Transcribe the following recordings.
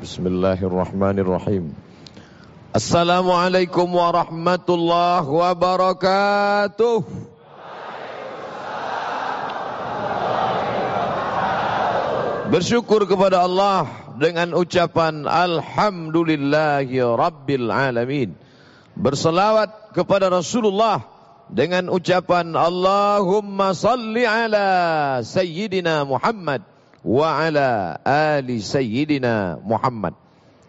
Bismillahirrahmanirrahim. Assalamualaikum warahmatullahi wabarakatuh. Bersyukur kepada Allah dengan ucapan Alhamdulillahi Rabbil Alamin. Berselawat kepada Rasulullah dengan ucapan Allahumma salli ala Sayyidina Muhammad wa ala ali Sayyidina Muhammad.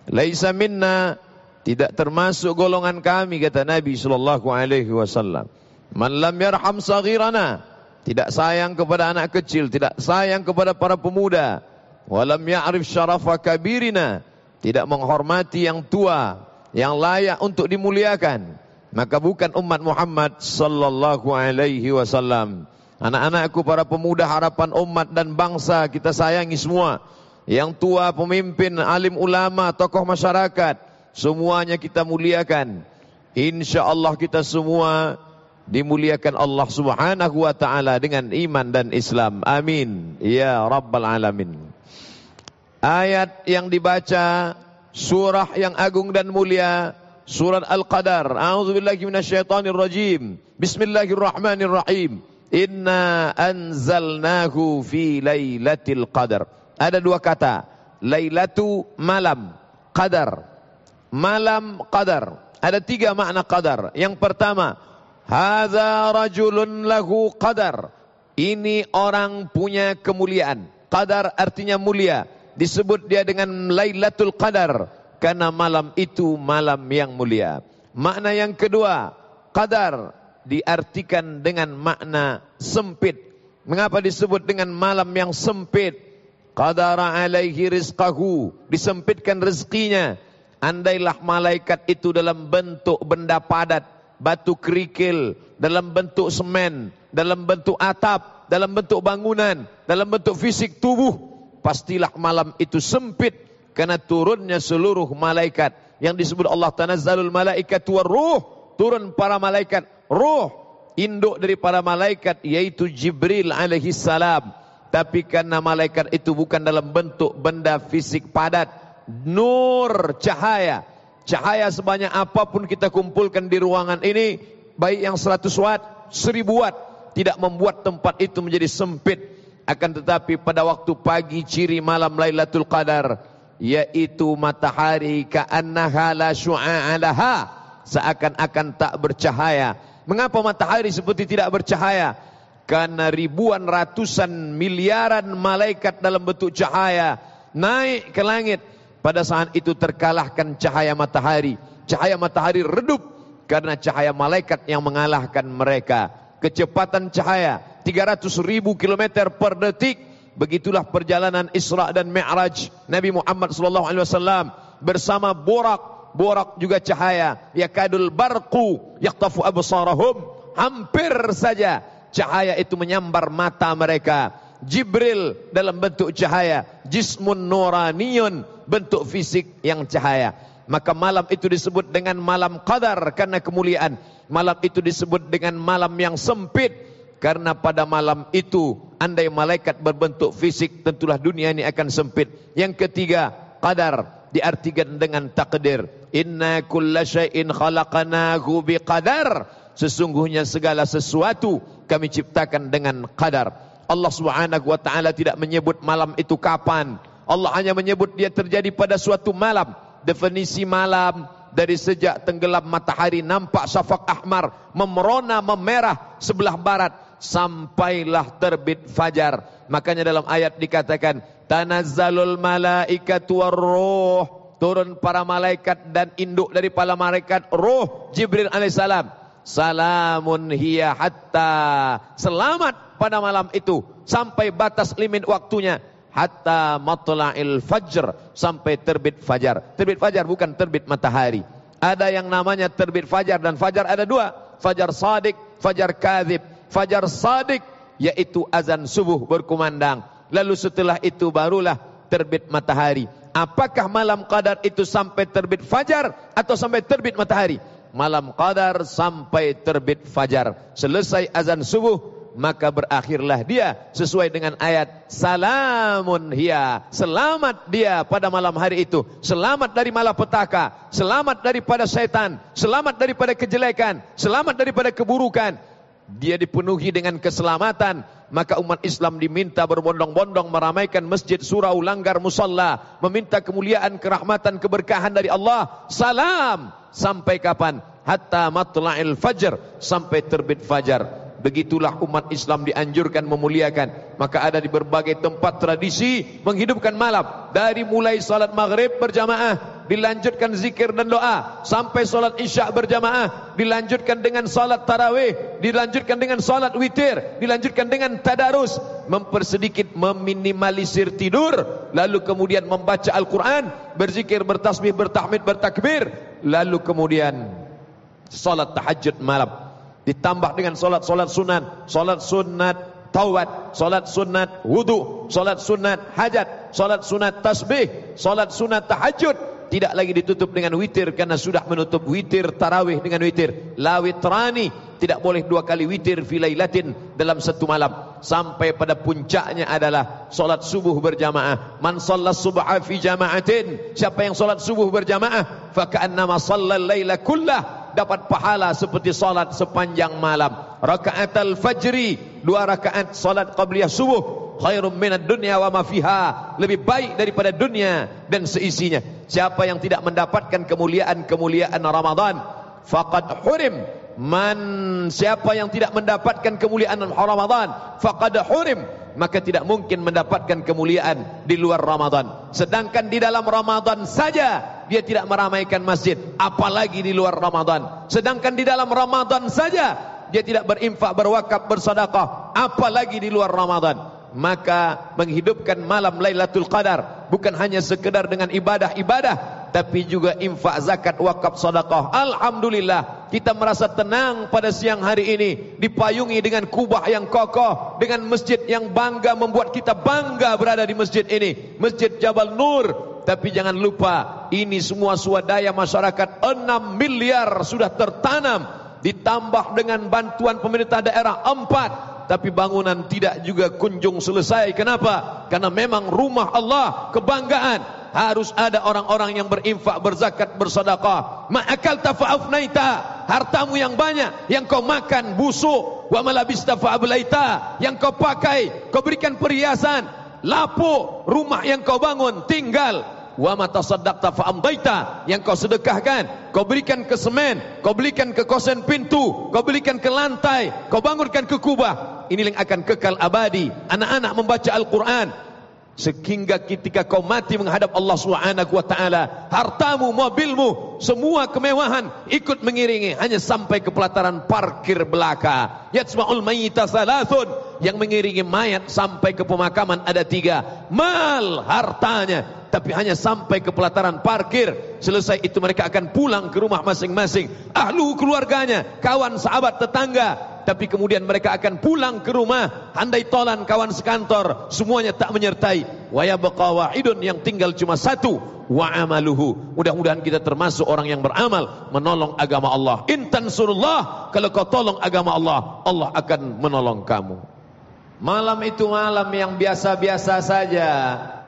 Laisa minna, tidak termasuk golongan kami, kata Nabi sallallahu alaihi wasallam, man lam yarham saghirana, tidak sayang kepada anak kecil, tidak sayang kepada para pemuda, walam ya'rif syarafa kabirina, tidak menghormati yang tua, yang layak untuk dimuliakan, maka bukan umat Muhammad sallallahu alaihi wasallam. Anak-anakku, para pemuda harapan umat dan bangsa, kita sayangi semua. Yang tua, pemimpin, alim ulama, tokoh masyarakat, semuanya kita muliakan. InsyaAllah kita semua dimuliakan Allah subhanahu wa ta'ala dengan iman dan Islam. Amin ya Rabbal Alamin. Ayat yang dibaca, surah yang agung dan mulia, surat Al-Qadar. A'udzubillahi minasyaitonirrajim. Bismillahirrahmanirrahim. Inna anzalnahu fi lailatul qadar. Ada dua kata, lailatu malam, qadar malam, qadar. Ada tiga makna qadar. Yang pertama, hadza rajulun lahu qadar, ini orang punya kemuliaan. Qadar artinya mulia, disebut dia dengan lailatul qadar karena malam itu malam yang mulia. Makna yang kedua, qadar diartikan dengan makna sempit. Mengapa disebut dengan malam yang sempit? Qadara alaihi rizqahu, disempitkan rezekinya. Andailah malaikat itu dalam bentuk benda padat, batu kerikil, dalam bentuk semen, dalam bentuk atap, dalam bentuk bangunan, dalam bentuk fisik tubuh, pastilah malam itu sempit karena turunnya seluruh malaikat. Yang disebut Allah tanazzalul malaikatu warruh, turun para malaikat, ruh, induk dari para malaikat yaitu Jibril alaihi salam. Tapi karena malaikat itu bukan dalam bentuk benda fisik padat, nur, cahaya. Cahaya sebanyak apapun kita kumpulkan di ruangan ini, baik yang 100 watt, 1000 watt, tidak membuat tempat itu menjadi sempit. Akan tetapi pada waktu pagi ciri malam Lailatul Qadar, yaitu matahari ka'annaha la syu'a'a laha, seakan-akan tak bercahaya. Mengapa matahari seperti tidak bercahaya? Karena ribuan, ratusan, miliaran malaikat dalam bentuk cahaya naik ke langit. Pada saat itu terkalahkan cahaya matahari. Cahaya matahari redup karena cahaya malaikat yang mengalahkan mereka. Kecepatan cahaya 300.000 km per detik. Begitulah perjalanan Isra dan Mi'raj Nabi Muhammad SAW bersama Burak. Burak juga cahaya. Yakadul barqu yaqtafu absarahum. Hampir saja cahaya itu menyambar mata mereka. Jibril dalam bentuk cahaya, jismun nuraniyun, bentuk fisik yang cahaya. Maka malam itu disebut dengan malam qadar karena kemuliaan. Malam itu disebut dengan malam yang sempit karena pada malam itu andai malaikat berbentuk fisik, tentulah dunia ini akan sempit. Yang ketiga, qadar diartikan dengan takdir. Inna kulla syai'in khalaqnahu biqadar. Sesungguhnya segala sesuatu kami ciptakan dengan qadar. Allah Subhanahu wa ta'ala tidak menyebut malam itu kapan. Allah hanya menyebut dia terjadi pada suatu malam. Definisi malam dari sejak tenggelam matahari, nampak syafaq ahmar, memerona, memerah sebelah barat, sampailah terbit fajar. Makanya dalam ayat dikatakan tanazzalul malaikatu warruh, turun para malaikat dan induk dari para malaikat, ruh Jibril alaihissalam. Salamun hiya hatta, selamat pada malam itu sampai batas limit waktunya, hatta matla'il fajr, sampai terbit fajar. Terbit fajar bukan terbit matahari. Ada yang namanya terbit fajar, dan fajar ada dua, fajar sadik, fajar kadzib. Fajar sadik yaitu azan subuh berkumandang, lalu setelah itu barulah terbit matahari. Apakah malam qadar itu sampai terbit fajar atau sampai terbit matahari? Malam qadar sampai terbit fajar. Selesai azan subuh, maka berakhirlah dia sesuai dengan ayat salamun hiya, selamat dia pada malam hari itu, selamat dari malapetaka, selamat daripada setan, selamat daripada kejelekan, selamat daripada keburukan. Dia dipenuhi dengan keselamatan. Maka umat Islam diminta berbondong-bondong meramaikan masjid, surau, langgar, musalla, meminta kemuliaan, kerahmatan, keberkahan dari Allah. Salam sampai kapan? Hatta matla'il fajr, sampai terbit fajar. Begitulah umat Islam dianjurkan memuliakan. Maka ada di berbagai tempat tradisi menghidupkan malam. Dari mulai salat maghrib berjamaah, dilanjutkan zikir dan doa, sampai salat isya berjamaah, dilanjutkan dengan salat tarawih, dilanjutkan dengan salat witir, dilanjutkan dengan tadarus, mempersedikit, meminimalisir tidur, lalu kemudian membaca Al-Quran, berzikir, bertasbih, bertahmid, bertakbir, lalu kemudian salat tahajud malam. Ditambah dengan solat-solat sunat, solat sunat taubat, solat sunat wudu, solat sunat hajat, solat sunat tasbih, solat sunat tahajud. Tidak lagi ditutup dengan witir, karena sudah menutup witir tarawih dengan witir. La witrani, tidak boleh 2 kali witir fi lailatin, dalam satu malam. Sampai pada puncaknya adalah solat subuh berjamaah. Man shalla subha fi jama'atin, siapa yang solat subuh berjamaah, fa ka'annama shallal laila kullah, dapat pahala seperti salat sepanjang malam. Raka'atul fajri, 2 rakaat salat qabliyah subuh, khairum minad dunya wa ma fiha, lebih baik daripada dunia dan seisinya. Siapa yang tidak mendapatkan kemuliaan-kemuliaan Ramadan, faqad hurim. Siapa yang tidak mendapatkan kemuliaan Ramadan, faqad hurim, maka tidak mungkin mendapatkan kemuliaan di luar Ramadan. Sedangkan di dalam Ramadan saja dia tidak meramaikan masjid, apalagi di luar Ramadan. Sedangkan di dalam Ramadan saja dia tidak berinfak, berwakaf, bersedekah, apalagi di luar Ramadan. Maka menghidupkan malam Lailatul Qadar bukan hanya sekedar dengan ibadah-ibadah, tapi juga infak, zakat, wakaf, sedekah. Alhamdulillah, kita merasa tenang pada siang hari ini, dipayungi dengan kubah yang kokoh, dengan masjid yang bangga, membuat kita bangga berada di masjid ini, Masjid Jabal Nur. Tapi jangan lupa, ini semua swadaya masyarakat 6 miliar sudah tertanam, ditambah dengan bantuan pemerintah daerah 4. Tapi bangunan tidak juga kunjung selesai. Kenapa? Karena memang rumah Allah, kebanggaan, harus ada orang-orang yang berinfak, berzakat, bersedekah. Ma'akalta fa'afnaita, hartamu yang banyak, yang kau makan busuk. Wa malabista fa'ablaita, yang kau pakai, kau berikan perhiasan. Lapuk, rumah yang kau bangun, tinggal. Wa ma tasaddaqta fa amdaita, yang kau sedekahkan, kau berikan ke semen, kau berikan ke kosen pintu, kau berikan ke lantai, kau bangunkan ke kubah. Ini yang akan kekal abadi. Anak-anak membaca Al-Quran sehingga ketika kau mati menghadap Allah Subhanahu wa taala, hartamu, mobilmu, semua kemewahan ikut mengiringi, hanya sampai ke pelataran parkir belaka. Yatsma'ul mayyita salasun, yang mengiringi mayat sampai ke pemakaman ada 3. Mal, hartanya, tapi hanya sampai ke pelataran parkir. Selesai itu mereka akan pulang ke rumah masing-masing, ahlu keluarganya, kawan, sahabat, tetangga. Tapi kemudian mereka akan pulang ke rumah, handai tolan, kawan sekantor, semuanya tak menyertai. Wa yabqa wahidun, yang tinggal cuma 1, wa amaluhu. Mudah-mudahan kita termasuk orang yang beramal, menolong agama Allah. In tansurullah, kalau kau tolong agama Allah, Allah akan menolong kamu. Malam itu malam yang biasa-biasa saja,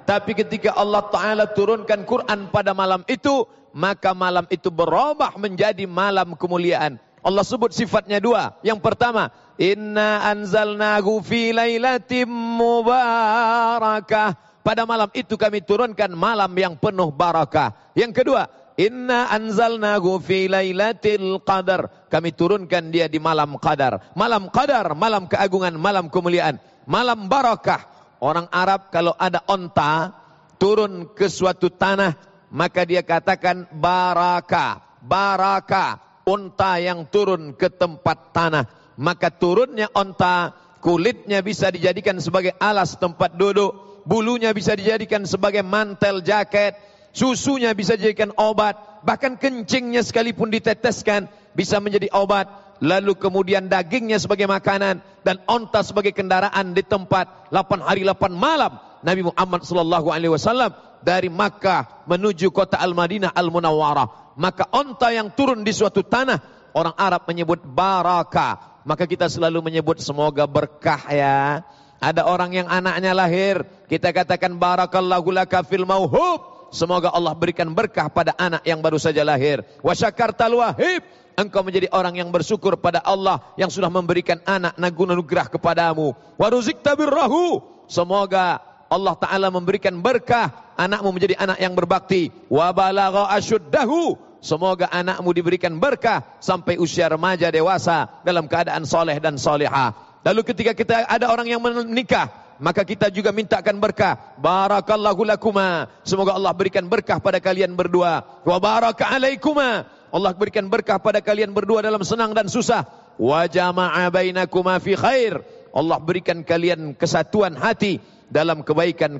tapi ketika Allah Ta'ala turunkan Quran pada malam itu, maka malam itu berubah menjadi malam kemuliaan. Allah sebut sifatnya 2. Yang pertama, inna anzalnahu fi lailatin mubarakah. Pada malam itu kami turunkan malam yang penuh barakah. Yang kedua, inna anzalnahu fi lailatul qadar. Kami turunkan dia di malam qadar. Malam qadar, malam keagungan, malam kemuliaan, malam barakah. Orang Arab kalau ada onta turun ke suatu tanah, maka dia katakan baraka. Baraka, onta yang turun ke tempat tanah. Maka turunnya onta, kulitnya bisa dijadikan sebagai alas tempat duduk, bulunya bisa dijadikan sebagai mantel jaket, susunya bisa dijadikan obat, bahkan kencingnya sekalipun diteteskan bisa menjadi obat. Lalu kemudian dagingnya sebagai makanan, dan onta sebagai kendaraan di tempat 8 hari 8 malam Nabi Muhammad SAW dari Makkah menuju kota Al-Madinah Al-Munawwarah. Maka onta yang turun di suatu tanah, orang Arab menyebut baraka. Maka kita selalu menyebut semoga berkah ya. Ada orang yang anaknya lahir, kita katakan barakallahu laka fil mauhub. Semoga Allah berikan berkah pada anak yang baru saja lahir. Wa syakartal wahib. Engkau menjadi orang yang bersyukur pada Allah yang sudah memberikan anak anugerah kepadamu. Wa ruzikta birrahu. Semoga Allah Ta'ala memberikan berkah, anakmu menjadi anak yang berbakti. Wa balagha asyuddahu. Semoga anakmu diberikan berkah sampai usia remaja dewasa dalam keadaan soleh dan solehah. Lalu ketika kita ada orang yang menikah, maka kita juga mintakan berkah. Barakallahu lakuma. Semoga Allah berikan berkah pada kalian berdua. Wa baraka alaikuma. Allah berikan berkah pada kalian berdua dalam senang dan susah. Wa jama'a bainakuma fi khair. Allah berikan kalian kesatuan hati dalam kebaikan.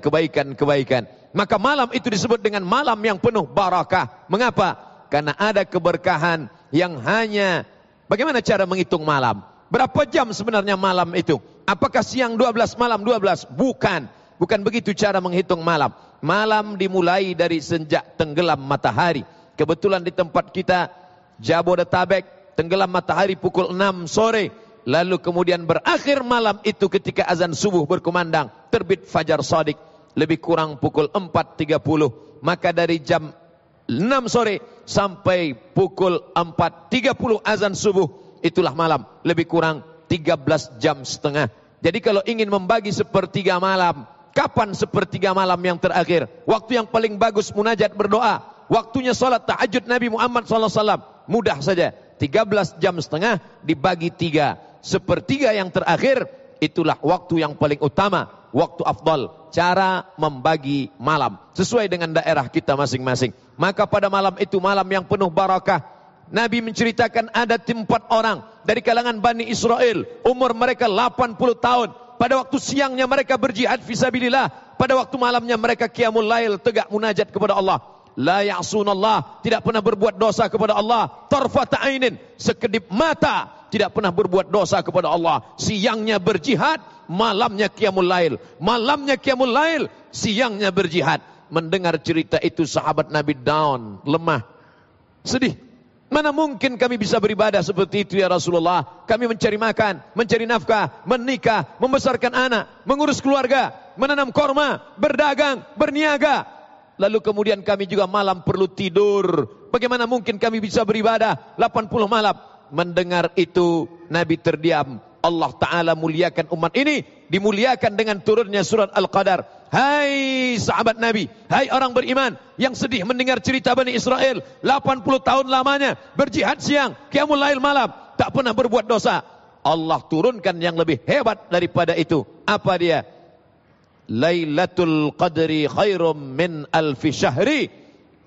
Maka malam itu disebut dengan malam yang penuh barakah. Mengapa? Karena ada keberkahan yang hanya bagaimana cara menghitung malam? Berapa jam sebenarnya malam itu? Apakah siang 12, malam 12? Bukan begitu cara menghitung malam. Malam dimulai dari sejak tenggelam matahari. Kebetulan di tempat kita Jabodetabek, tenggelam matahari pukul 6 sore. Lalu kemudian berakhir malam itu ketika azan subuh berkumandang, terbit fajar shadiq lebih kurang pukul 4.30. Maka dari jam 6 sore sampai pukul 4.30 azan subuh, itulah malam, lebih kurang 13 jam setengah. Jadi kalau ingin membagi sepertiga malam, kapan sepertiga malam yang terakhir? Waktu yang paling bagus munajat berdoa, waktunya salat tahajud Nabi Muhammad SAW. Mudah saja, 13 jam setengah dibagi 3. Sepertiga yang terakhir, itulah waktu yang paling utama, waktu afdal. Cara membagi malam sesuai dengan daerah kita masing-masing. Maka pada malam itu malam yang penuh barakah. Nabi menceritakan ada 4 orang dari kalangan Bani Israel, umur mereka 80 tahun. Pada waktu siangnya mereka berjihad fisabilillah, pada waktu malamnya mereka qiyamul lail, tegak munajat kepada Allah. La ya'sunallah, tidak pernah berbuat dosa kepada Allah. Tarfata ainin, sekedip mata, tidak pernah berbuat dosa kepada Allah. Siangnya berjihad, malamnya qiyamul lail. Malamnya qiyamul lail, siangnya berjihad. Mendengar cerita itu sahabat Nabi down, lemah, sedih. Mana mungkin kami bisa beribadah seperti itu ya Rasulullah? Kami mencari makan, mencari nafkah, menikah, membesarkan anak, mengurus keluarga, menanam korma, berdagang, berniaga. Lalu kemudian kami juga malam perlu tidur. Bagaimana mungkin kami bisa beribadah 80 malam? Mendengar itu Nabi terdiam. Allah Ta'ala muliakan umat ini, dimuliakan dengan turunnya surat Al-Qadar. Hai sahabat Nabi, hai orang beriman yang sedih mendengar cerita Bani Israel, 80 tahun lamanya berjihad siang, qiyamul lail malam, tak pernah berbuat dosa. Allah turunkan yang lebih hebat daripada itu. Apa dia? Lailatul Qadri khairum min alfi syahri.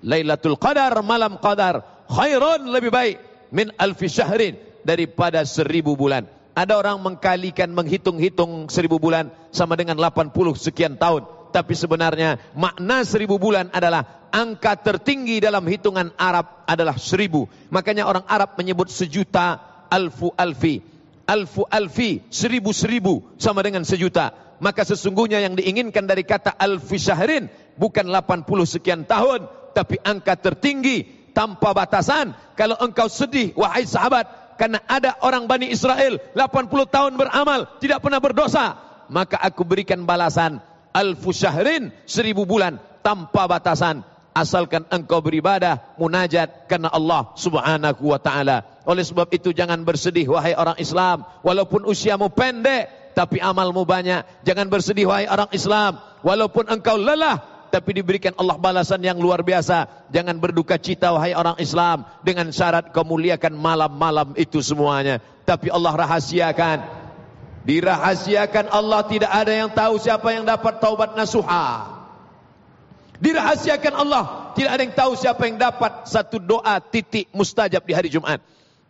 Lailatul Qadar, malam Qadar, khairun, lebih baik, min alfi syahrin, daripada 1000 bulan. Ada orang mengkalikan, menghitung-hitung 1000 bulan sama dengan 80 sekian tahun. Tapi sebenarnya makna 1000 bulan adalah angka tertinggi dalam hitungan Arab adalah 1000. Makanya orang Arab menyebut sejuta alfu alfi. Alfu alfi, 1000 sama dengan sejuta. Maka sesungguhnya yang diinginkan dari kata alfi syahrin bukan 80 sekian tahun, tapi angka tertinggi tanpa batasan. Kalau engkau sedih wahai sahabat karena ada orang Bani Israel 80 tahun beramal tidak pernah berdosa, maka aku berikan balasan alfu syahrin, 1000 bulan tanpa batasan, asalkan engkau beribadah munajat karena Allah Subhanahu wa taala. Oleh sebab itu jangan bersedih wahai orang Islam, walaupun usiamu pendek tapi amalmu banyak. Jangan bersedih wahai orang Islam, walaupun engkau lelah tapi diberikan Allah balasan yang luar biasa. Jangan berduka cita wahai orang Islam, dengan syarat kau muliakan malam-malam itu semuanya. Tapi Allah rahasiakan, dirahasiakan Allah, tidak ada yang tahu siapa yang dapat taubat nasuha. Dirahasiakan Allah, tidak ada yang tahu siapa yang dapat satu doa titik mustajab di hari Jumat.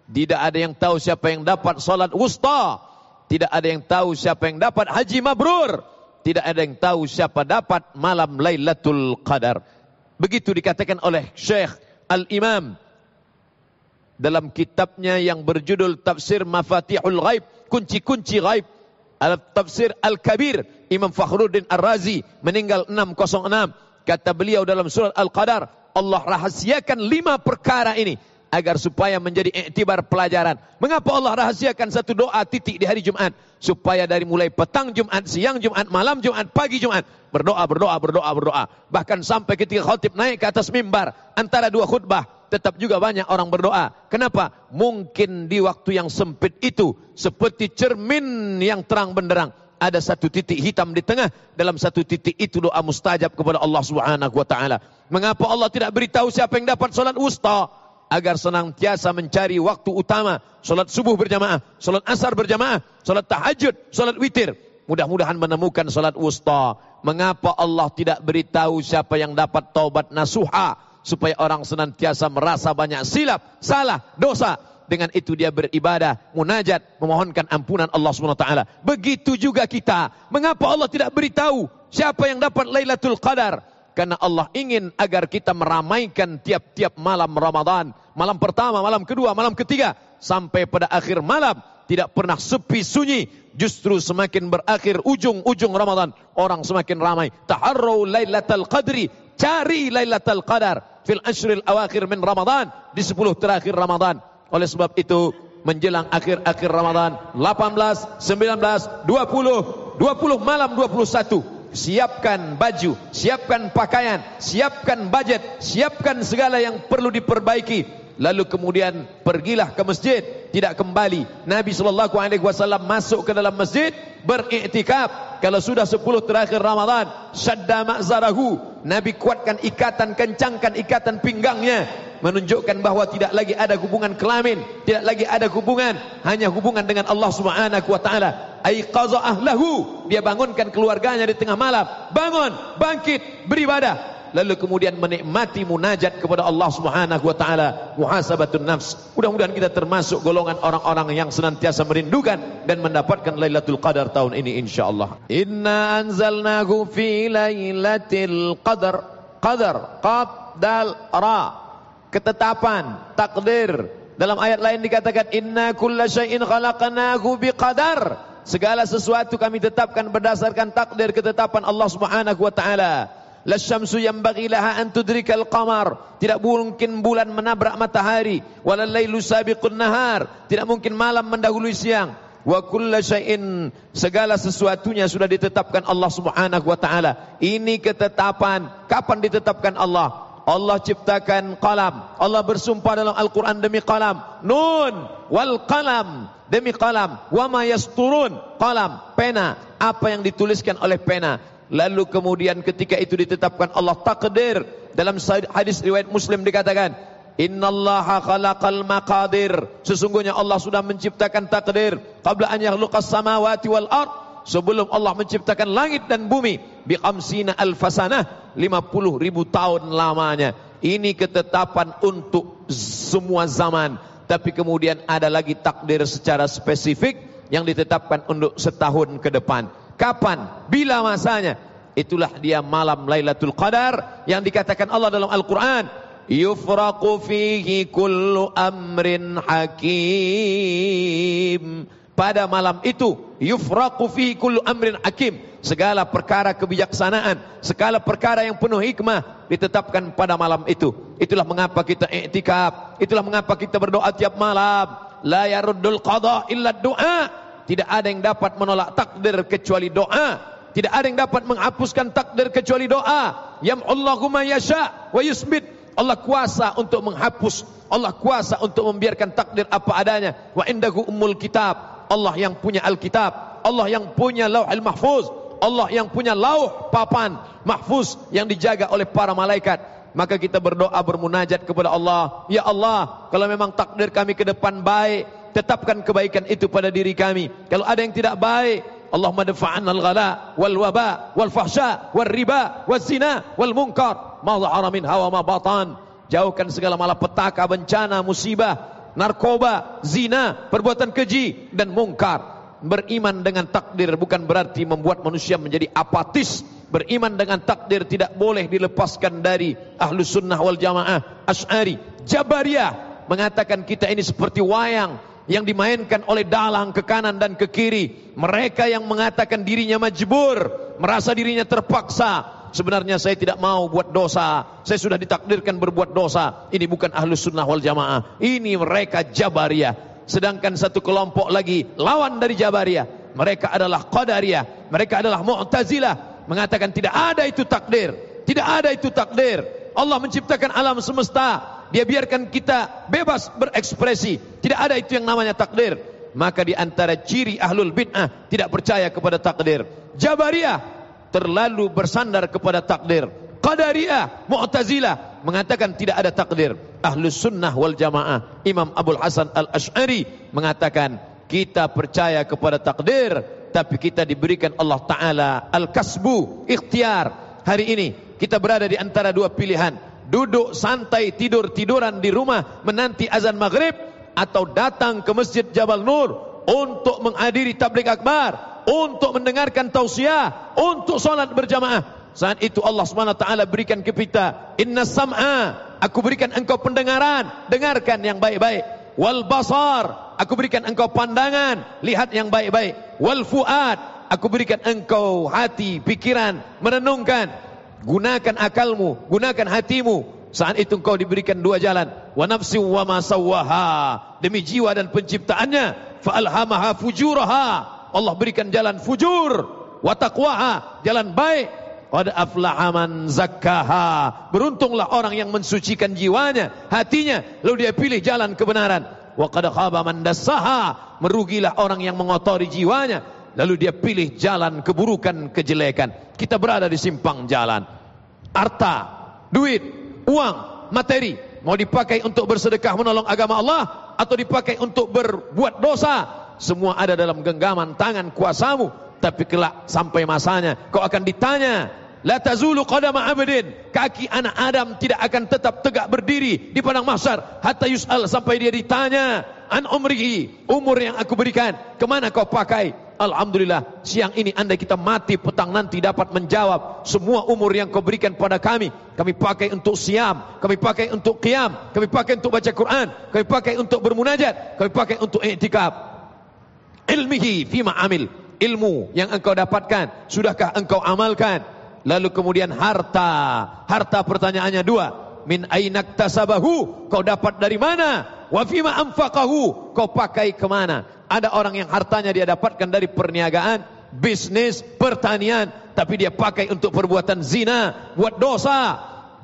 Tidak ada yang tahu siapa yang dapat salat wusta. Tidak ada yang tahu siapa yang dapat haji mabrur. Tidak ada yang tahu siapa dapat malam Lailatul Qadar. Begitu dikatakan oleh Syekh Al-Imam dalam kitabnya yang berjudul Tafsir Mafatihul Ghaib, kunci-kunci ghaib, Al-Tafsir Al-Kabir, Imam Fakhruddin Ar-Razi, meninggal 606. Kata beliau dalam surat Al-Qadar, Allah rahasiakan 5 perkara ini. agar supaya menjadi iktibar pelajaran. Mengapa Allah rahasiakan satu doa titik di hari Jumat? Supaya dari mulai petang Jumat, siang Jumat, malam Jumat, pagi Jumat, berdoa. Bahkan sampai ketika khatib naik ke atas mimbar antara dua khutbah, tetap juga banyak orang berdoa. Kenapa? Mungkin di waktu yang sempit itu, seperti cermin yang terang benderang, ada satu titik hitam di tengah. Dalam satu titik itu doa mustajab kepada Allah Subhanahu wa taala. Mengapa Allah tidak beritahu siapa yang dapat salat wusta? Agar senantiasa mencari waktu utama, salat subuh berjamaah, salat asar berjamaah, salat tahajud, salat witir. Mudah-mudahan menemukan salat wusta. Mengapa Allah tidak beritahu siapa yang dapat taubat nasuha? Supaya orang senantiasa merasa banyak silap, salah, dosa. Dengan itu dia beribadah, munajat, memohonkan ampunan Allah SWT. Begitu juga kita. Mengapa Allah tidak beritahu siapa yang dapat Lailatul Qadar? Karena Allah ingin agar kita meramaikan tiap-tiap malam Ramadan. Malam pertama, malam kedua, malam ketiga. Sampai pada akhir malam. Tidak pernah sepi sunyi. Justru semakin berakhir ujung-ujung Ramadan. Orang semakin ramai. Taharru Lailatul Qadri. Cari Lailatul Qadar. Fil ashril awakhir min Ramadan. Di 10 terakhir Ramadan. Oleh sebab itu, menjelang akhir-akhir Ramadan, 18, 19, 20 malam 21. Siapkan baju, siapkan pakaian, siapkan budget, siapkan segala yang perlu diperbaiki. Lalu kemudian pergilah ke masjid, tidak kembali. Nabi SAW masuk ke dalam masjid, beriktikaf. Kalau sudah 10 terakhir Ramadan, syadda ma'zarahu. Nabi kuatkan ikatan, kencangkan ikatan pinggangnya. Menunjukkan bahawa tidak lagi ada hubungan kelamin, tidak lagi ada hubungan, hanya hubungan dengan Allah Subhanahu wa taala. Aiqaza ahlahu, dia bangunkan keluarganya di tengah malam. Bangun, bangkit, beribadah. Lalu kemudian menikmati munajat kepada Allah Subhanahu wa taala, muhasabatun nafs. Mudah-mudahan kita termasuk golongan orang-orang yang senantiasa merindukan dan mendapatkan Lailatul Qadar tahun ini insyaallah. Inna anzalnahu fi Lailatul Qadar. Qadar, qaf dal ra. Ketetapan, takdir. Dalam ayat lain dikatakan inna kulla syai'in khalaqnahu biqadar. Segala sesuatu kami tetapkan berdasarkan takdir ketetapan Allah Subhanahu wa taala. Lasyamsu yanbaghi laha an tudrikal qamar. Tidak mungkin bulan menabrak matahari, walal lailu sabiqun nahar. Tidak mungkin malam mendahului siang. Wa kulla syai'in, segala sesuatunya sudah ditetapkan Allah Subhanahu wa taala. Ini ketetapan. Kapan ditetapkan Allah? Allah ciptakan qalam. Allah bersumpah dalam Al-Quran demi qalam. Nun wal qalam, demi qalam. Wa ma yasturun, qalam, pena. Apa yang dituliskan oleh pena. Lalu kemudian ketika itu ditetapkan Allah takdir. Dalam hadis riwayat Muslim dikatakan, innallaha khalaqal maqadir. Sesungguhnya Allah sudah menciptakan takdir. Qabla an yakhluqas samawati wal ard. Sebelum Allah menciptakan langit dan bumi, biqamsina alfasanah, 50.000 tahun lamanya. Ini ketetapan untuk semua zaman. Tapi kemudian ada lagi takdir secara spesifik yang ditetapkan untuk setahun ke depan. Kapan? Bila masanya. Itulah dia malam Lailatul Qadar yang dikatakan Allah dalam Al-Quran. Yufraqu fihi kullu amrin hakim. Pada malam itu, yufraqu fihi kullu amrin hakim. Segala perkara kebijaksanaan, segala perkara yang penuh hikmah ditetapkan pada malam itu. Itulah mengapa kita i'tikaf. Itulah mengapa kita berdoa tiap malam. La yaruddul qada illa doa. Tidak ada yang dapat menolak takdir kecuali doa. Tidak ada yang dapat menghapuskan takdir kecuali doa. Yam'ullahu ma yasha wa yusbit. Allah kuasa untuk menghapus. Allah kuasa untuk membiarkan takdir apa adanya. Wa indahu ummul kitab. Allah yang punya Alkitab, Allah yang punya Lauhul Mahfuz, Allah yang punya lauh papan mahfuz yang dijaga oleh para malaikat. Maka kita berdoa bermunajat kepada Allah, ya Allah, kalau memang takdir kami ke depan baik, tetapkan kebaikan itu pada diri kami. Kalau ada yang tidak baik, Allahumma dafa'anna al-ghala wal waba wal fahsya wal riba wal zina wal munkar ma dhahara minha wa ma batan. Jauhkan segala malapetaka, bencana, musibah, narkoba, zina, perbuatan keji dan mungkar. Beriman dengan takdir bukan berarti membuat manusia menjadi apatis. Beriman dengan takdir tidak boleh dilepaskan dari Ahlus Sunnah wal Jamaah, Asy'ari, Jabariyah mengatakan kita ini seperti wayang yang dimainkan oleh dalang ke kanan dan ke kiri. Mereka yang mengatakan dirinya majbur, merasa dirinya terpaksa, sebenarnya saya tidak mau buat dosa, saya sudah ditakdirkan berbuat dosa. Ini bukan Ahlus Sunnah wal Jamaah, ini mereka Jabariyah. Sedangkan satu kelompok lagi lawan dari Jabariyah, mereka adalah Qadariyah, mereka adalah Mu'tazilah, mengatakan tidak ada itu takdir, tidak ada itu takdir. Allah menciptakan alam semesta, Dia biarkan kita bebas berekspresi, tidak ada itu yang namanya takdir. Maka di antara ciri ahlul bid'ah tidak percaya kepada takdir. Jabariyah terlalu bersandar kepada takdir. Qadariyah, Mu'tazilah mengatakan tidak ada takdir. Ahlus Sunnah wal Jamaah, Imam Abul Hasan Al-Asy'ari mengatakan kita percaya kepada takdir, tapi kita diberikan Allah Ta'ala al-kasbu, ikhtiar. Hari ini kita berada di antara dua pilihan, duduk santai tidur-tiduran di rumah menanti azan maghrib, atau datang ke Masjid Jabal Nur untuk menghadiri tabligh akbar, untuk mendengarkan tausiah, untuk salat berjamaah. Saat itu Allah SWT berikan ke kita, inna sam'a, aku berikan engkau pendengaran, dengarkan yang baik-baik. Wal basar, aku berikan engkau pandangan, lihat yang baik-baik. Wal fuad, aku berikan engkau hati, pikiran, merenungkan. Gunakan akalmu, gunakan hatimu. Saat itu engkau diberikan dua jalan. Wa nafsi wa ma sawwaha, demi jiwa dan penciptaannya. Fa alhamaha fujuraha, Allah berikan jalan fujur. Wa taqwaha, jalan baik. Qad aflaha man zakkaha, beruntunglah orang yang mensucikan jiwanya, hatinya, lalu dia pilih jalan kebenaran. Wa qad khaba man dassaha, merugilah orang yang mengotori jiwanya, lalu dia pilih jalan keburukan, kejelekan. Kita berada di simpang jalan. Harta, duit, uang, materi, mau dipakai untuk bersedekah menolong agama Allah, atau dipakai untuk berbuat dosa, semua ada dalam genggaman tangan kuasamu. Tapi kelak sampai masanya kau akan ditanya, la tazulu qadama abdin, kaki anak Adam tidak akan tetap tegak berdiri di padang mahsyar hatta yus'al, sampai dia ditanya an umrihi, umur yang aku berikan kemana kau pakai. Alhamdulillah, siang ini andai kita mati, petang nanti dapat menjawab, semua umur yang kau berikan pada kami pakai untuk siam, kami pakai untuk qiyam, kami pakai untuk baca Quran, kami pakai untuk bermunajat, kami pakai untuk i'tikaf. Ilmihi fima amil, ilmu yang engkau dapatkan sudahkah engkau amalkan? Lalu kemudian harta pertanyaannya dua, min ainak tasabahu, kau dapat dari mana? Wa fima anfaqahu, kau pakai kemana? Ada orang yang hartanya dia dapatkan dari perniagaan, bisnis, pertanian, tapi dia pakai untuk perbuatan zina, buat dosa.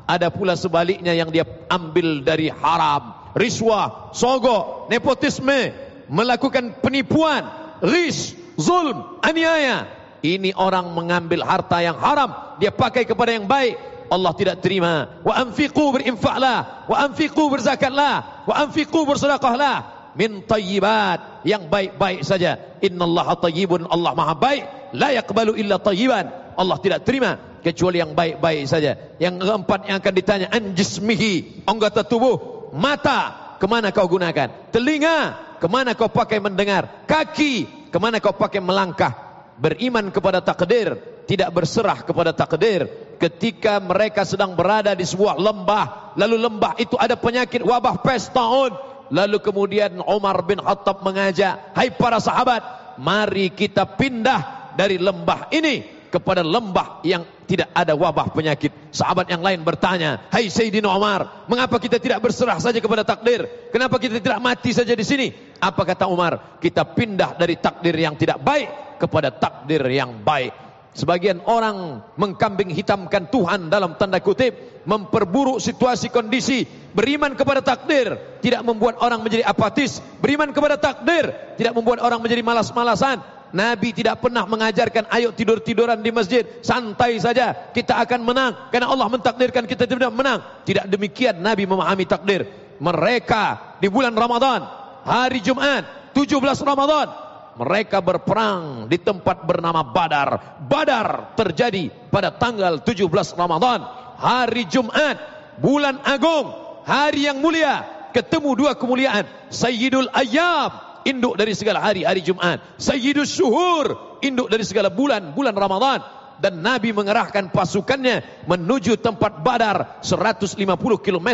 Ada pula sebaliknya yang dia ambil dari haram, riswah, sogok, nepotisme, melakukan penipuan, ghish, zulm, aniaya. Ini orang mengambil harta yang haram, dia pakai kepada yang baik, Allah tidak terima. Wa anfiqu, berinfaklah, wa anfiqu, berzakatlah, wa anfiqu, bersedekahlah min tayyibat, yang baik-baik saja. Innallaha tayyibun, Allah maha baik, la yaqbalu illa tayyiban, Allah tidak terima kecuali yang baik-baik saja. Yang keempat yang akan ditanya, an jismihi, anggota tubuh. Mata, kemana kau gunakan? Telinga, kemana kau pakai mendengar? Kaki, kemana kau pakai melangkah? Beriman kepada takdir, tidak berserah kepada takdir. Ketika mereka sedang berada di sebuah lembah, lalu lembah itu ada penyakit wabah pes taun, lalu kemudian Umar bin Khattab mengajak, hai para sahabat, mari kita pindah dari lembah ini kepada lembah yang tidak ada wabah penyakit. Sahabat yang lain bertanya, hai Sayyidina Umar, mengapa kita tidak berserah saja kepada takdir? Kenapa kita tidak mati saja di sini? Apa kata Umar? Kita pindah dari takdir yang tidak baik kepada takdir yang baik. Sebagian orang mengkambing hitamkan Tuhan dalam tanda kutip, memperburuk situasi kondisi. Beriman kepada takdir tidak membuat orang menjadi apatis. Beriman kepada takdir tidak membuat orang menjadi malas-malasan. Nabi tidak pernah mengajarkan ayo tidur-tiduran di masjid, santai saja kita akan menang karena Allah mentakdirkan kita tidak menang. Tidak demikian Nabi memahami takdir. Mereka di bulan Ramadan, hari Jumat 17 Ramadan, mereka berperang di tempat bernama Badar. Badar terjadi pada tanggal 17 Ramadan, hari Jumat, bulan agung, hari yang mulia. Ketemu dua kemuliaan, Sayyidul Ayyam, induk dari segala hari, hari Jumat. Sayyidus Syuhur, induk dari segala bulan, bulan Ramadan. Dan Nabi mengerahkan pasukannya menuju tempat Badar, 150 km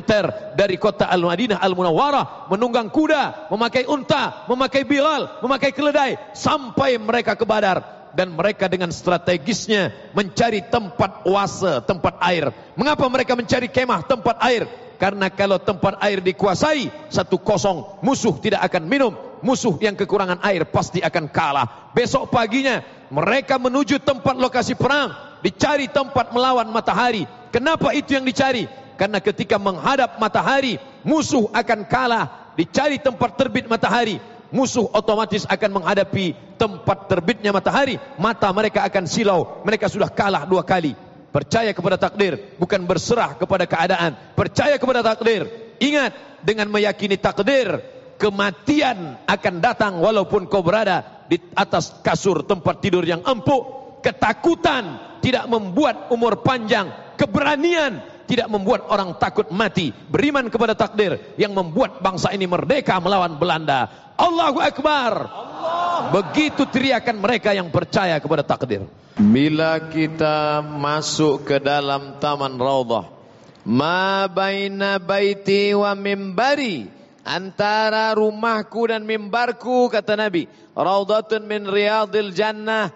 dari kota Al-Madinah Al-Munawwarah, menunggang kuda, memakai unta, memakai biral, memakai keledai, sampai mereka ke Badar. dan mereka dengan strategisnya mencari tempat oase, tempat air. Mengapa mereka mencari kemah tempat air? Karena kalau tempat air dikuasai 1-0, musuh tidak akan minum. Musuh yang kekurangan air pasti akan kalah. Besok paginya mereka menuju tempat lokasi perang, dicari tempat melawan matahari. Kenapa itu yang dicari? Karena ketika menghadap matahari, musuh akan kalah. Dicari tempat terbit matahari, musuh otomatis akan menghadapi tempat terbitnya matahari. Mata mereka akan silau. Mereka sudah kalah 2 kali. Percaya kepada takdir, bukan berserah kepada keadaan. Percaya kepada takdir. Ingat, dengan meyakini takdir, kematian akan datang walaupun kau berada di atas kasur tempat tidur yang empuk. Ketakutan tidak membuat umur panjang. Keberanian tidak membuat orang takut mati. Beriman kepada takdir yang membuat bangsa ini merdeka melawan Belanda. Allahu Akbar. Begitu teriakan mereka yang percaya kepada takdir. Bila kita masuk ke dalam taman Raudhah, ma baina baiti wa mimbari, antara rumahku dan mimbarku, kata Nabi, Raudhatun min riyadil jannah,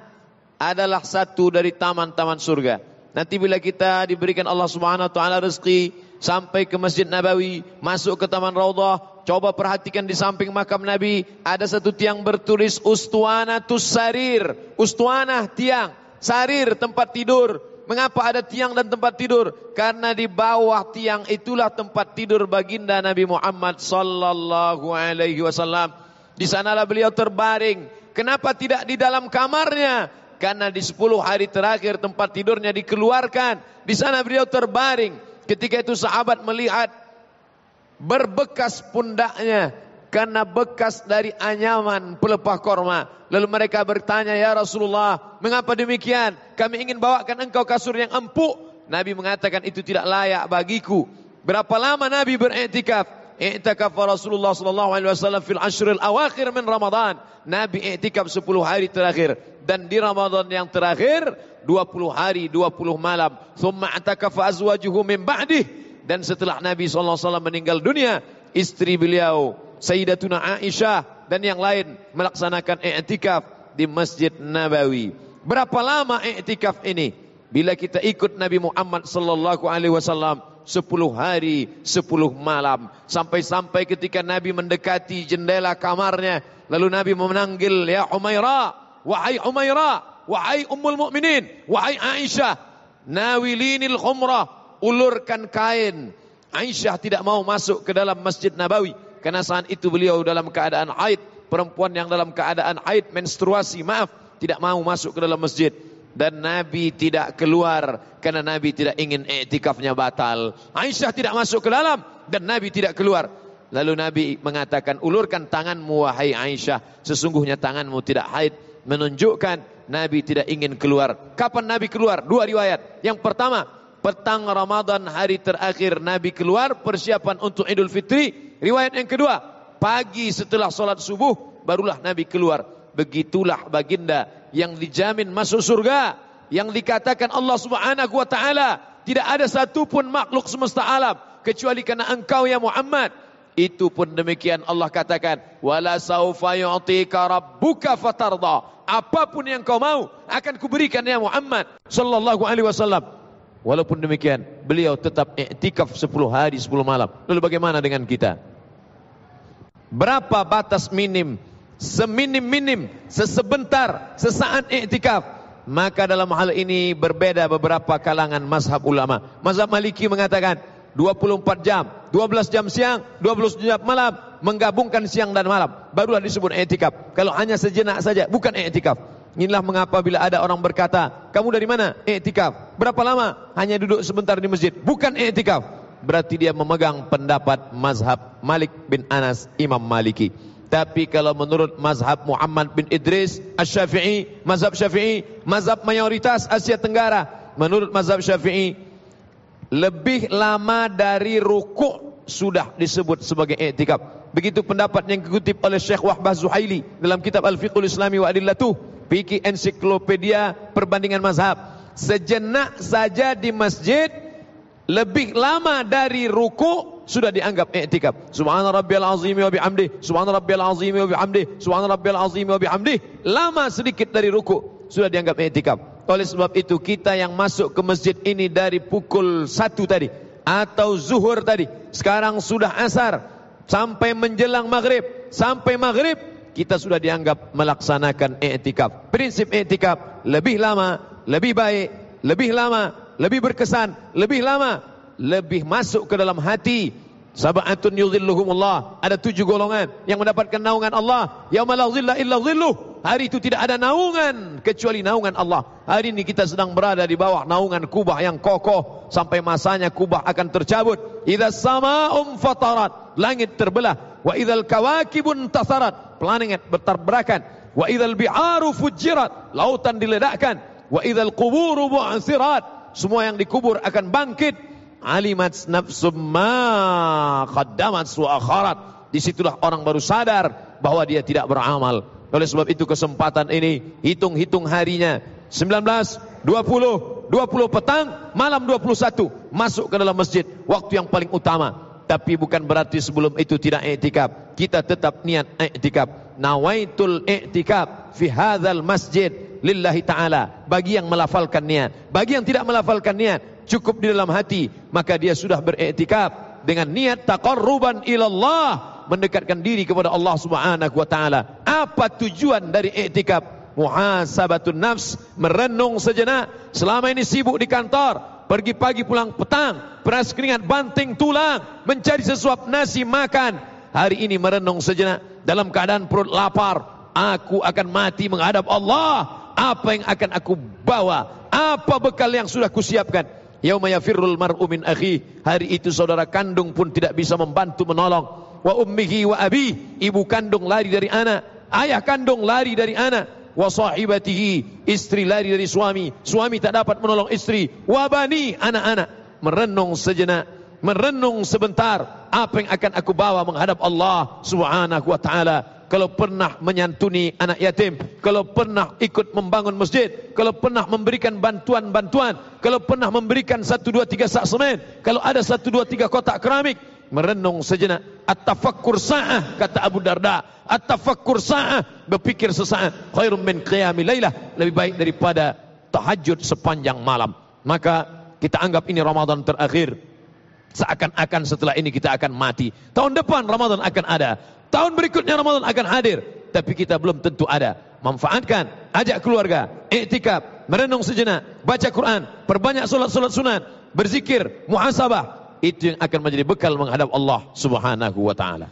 adalah satu dari taman-taman surga. Nanti bila kita diberikan Allah Subhanahu wa taala rezeki sampai ke Masjid Nabawi, masuk ke taman Raudhah, coba perhatikan di samping makam Nabi ada satu tiang bertulis Ustuanatus Sarir. Ustuanah tiang, sarir tempat tidur. Mengapa ada tiang dan tempat tidur? Karena di bawah tiang itulah tempat tidur baginda Nabi Muhammad sallallahu alaihi wasallam. Di sanalah beliau terbaring. Kenapa tidak di dalam kamarnya? Karena di 10 hari terakhir tempat tidurnya dikeluarkan. Di sana beliau terbaring. Ketika itu sahabat melihat berbekas pundaknya karena bekas dari anyaman pelepah korma. Lalu mereka bertanya, ya Rasulullah, mengapa demikian? Kami ingin bawakan engkau kasur yang empuk. Nabi mengatakan itu tidak layak bagiku. Berapa lama Nabi beriktikaf? I'tikaf Rasulullah sallallahu alaihi wasallam fil ashril awakhir min Ramadan. Nabi i'tikaf 10 hari terakhir, dan di Ramadan yang terakhir 20 hari 20 malam. Thumma i'takafa azwajuhu min ba'dih, dan setelah Nabi sallallahu alaihi wasallam meninggal dunia, istri beliau Sayyidatuna Aisyah dan yang lain melaksanakan i'tikaf di Masjid Nabawi. Berapa lama i'tikaf ini? Bila kita ikut Nabi Muhammad sallallahu alaihi wasallam 10 hari 10 malam, sampai-sampai ketika Nabi mendekati jendela kamarnya, lalu Nabi memanggil, ya Umairah, wahai Umairah, wahai Ummul Mukminin, wahai Aisyah, nawilinil khumrah, ulurkan kain. Aisyah tidak mau masuk ke dalam Masjid Nabawi karena saat itu beliau dalam keadaan haid. Perempuan yang dalam keadaan haid, menstruasi, tidak mau masuk ke dalam masjid. Dan Nabi tidak keluar karena Nabi tidak ingin i'tikafnya batal. Aisyah tidak masuk ke dalam dan Nabi tidak keluar. Lalu Nabi mengatakan, ulurkan tanganmu wahai Aisyah, sesungguhnya tanganmu tidak haid, menunjukkan Nabi tidak ingin keluar. Kapan Nabi keluar? 2 riwayat. Yang pertama, petang Ramadan hari terakhir Nabi keluar, persiapan untuk Idul Fitri. Riwayat yang kedua, pagi setelah sholat subuh barulah Nabi keluar. Begitulah baginda yang dijamin masuk surga, yang dikatakan Allah Subhanahu wa taala, tidak ada satupun makhluk semesta alam kecuali karena engkau ya Muhammad. Itu pun demikian Allah katakan, wala saufa yu'tika rabbuka fatarda. Apapun yang kau mau akan kuberikan ya Muhammad sallallahu alaihi wasallam. Walaupun demikian, beliau tetap i'tikaf 10 hari 10 malam. Lalu bagaimana dengan kita? Berapa batas minim? Seminim-minim, sesebentar, sesaat i'tikaf. Maka dalam hal ini berbeda beberapa kalangan mazhab ulama. Mazhab Maliki mengatakan 24 jam, 12 jam siang, 12 jam malam, menggabungkan siang dan malam, barulah disebut i'tikaf. Kalau hanya sejenak saja, bukan i'tikaf. Inilah mengapa bila ada orang berkata, kamu dari mana? I'tikaf. Berapa lama? Hanya duduk sebentar di masjid. Bukan i'tikaf. Berarti dia memegang pendapat mazhab Malik bin Anas, Imam Maliki. Tapi kalau menurut mazhab Muhammad bin Idris Asy-Syafi'i, mazhab Syafi'i, mazhab mayoritas Asia Tenggara, menurut mazhab Syafi'i, lebih lama dari rukuk sudah disebut sebagai i'tikaf. Begitu pendapat yang dikutip oleh Syekh Wahbah Zuhaili dalam kitab Al-Fiqhul Islami wa Adillatuh, fikih ensiklopedia perbandingan mazhab. Sejenak saja di masjid lebih lama dari ruku sudah dianggap i'tikaf. Subhana rabbiyal azimi wa bihamdih, subhana rabbiyal azimi wa bihamdih, subhana rabbiyal azimi wa bihamdih. Lama sedikit dari ruku sudah dianggap i'tikaf. Oleh sebab itu kita yang masuk ke masjid ini dari pukul 1 tadi atau zuhur tadi, sekarang sudah asar sampai menjelang maghrib, sampai maghrib kita sudah dianggap melaksanakan i'tikaf. Prinsip i'tikaf, lebih lama, lebih baik, lebih lama, lebih berkesan, lebih lama, lebih masuk ke dalam hati. Sab'atun yudhilluhumullah, ada 7 golongan yang mendapatkan naungan Allah. Yauma la dhilla illa dhilluh, hari itu tidak ada naungan kecuali naungan Allah. Hari ini kita sedang berada di bawah naungan kubah yang kokoh sampai masanya kubah akan tercabut. Idza sama'um fatarat, langit terbelah. Wa idzal kawakibun tasarat, planet bertabrakan. Wa idzal bi'aru fujirat, lautan diledakkan. Wa idzal quburu bu'sirat, semua yang dikubur akan bangkit. Alimat nafsum ma qaddamat wa akharat, disitulah orang baru sadar bahwa dia tidak beramal. Oleh sebab itu kesempatan ini, hitung-hitung harinya, 19, 20, 20 petang, malam 21, masuk ke dalam masjid, waktu yang paling utama. Tapi bukan berarti sebelum itu tidak i'tikaf. Kita tetap niat i'tikaf. Nawaitul i'tikaf fi hadzal masjid lillahi ta'ala. Bagi yang melafalkan niat, bagi yang tidak melafalkan niat, cukup di dalam hati, maka dia sudah beriktikaf dengan niat taqarruban ilallah, mendekatkan diri kepada Allah Subhanahu wa taala. Apa tujuan dari iktikaf? Muhasabatun nafs, merenung sejenak. Selama ini sibuk di kantor, pergi pagi pulang petang, peras keringat, banting tulang, mencari sesuap nasi makan. Hari ini merenung sejenak dalam keadaan perut lapar. Aku akan mati menghadap Allah. Apa yang akan aku bawa? Apa bekal yang sudah kusiapkan? Yauma yafirrul mar'u min akhi, hari itu saudara kandung pun tidak bisa membantu menolong. Wa ummihi wa abi, ibu kandung lari dari anak, ayah kandung lari dari anak. Wa sahibatihi, istri lari dari suami, suami tak dapat menolong istri. Wa bani, anak-anak. Merenung sejenak, merenung sebentar, apa yang akan aku bawa menghadap Allah Subhanahu wa taala. Kalau pernah menyantuni anak yatim, kalau pernah ikut membangun masjid, kalau pernah memberikan bantuan-bantuan, kalau pernah memberikan 1, 2, 3 sak semen, kalau ada 1, 2, 3 kotak keramik, merenung sejenak. At-tafakkur sa'ah, kata Abu Darda. At-tafakkur sa'ah, berpikir sesaat, khairum min qiyamil lailah, lebih baik daripada tahajud sepanjang malam. Maka kita anggap ini Ramadan terakhir. Seakan-akan setelah ini kita akan mati. Tahun depan Ramadan akan ada, tahun berikutnya Ramadan akan hadir, tapi kita belum tentu ada. Manfaatkan, ajak keluarga, i'tikaf, merenung sejenak, baca Quran, perbanyak solat-solat sunat, berzikir, muhasabah. Itu yang akan menjadi bekal menghadap Allah Subhanahu wa taala.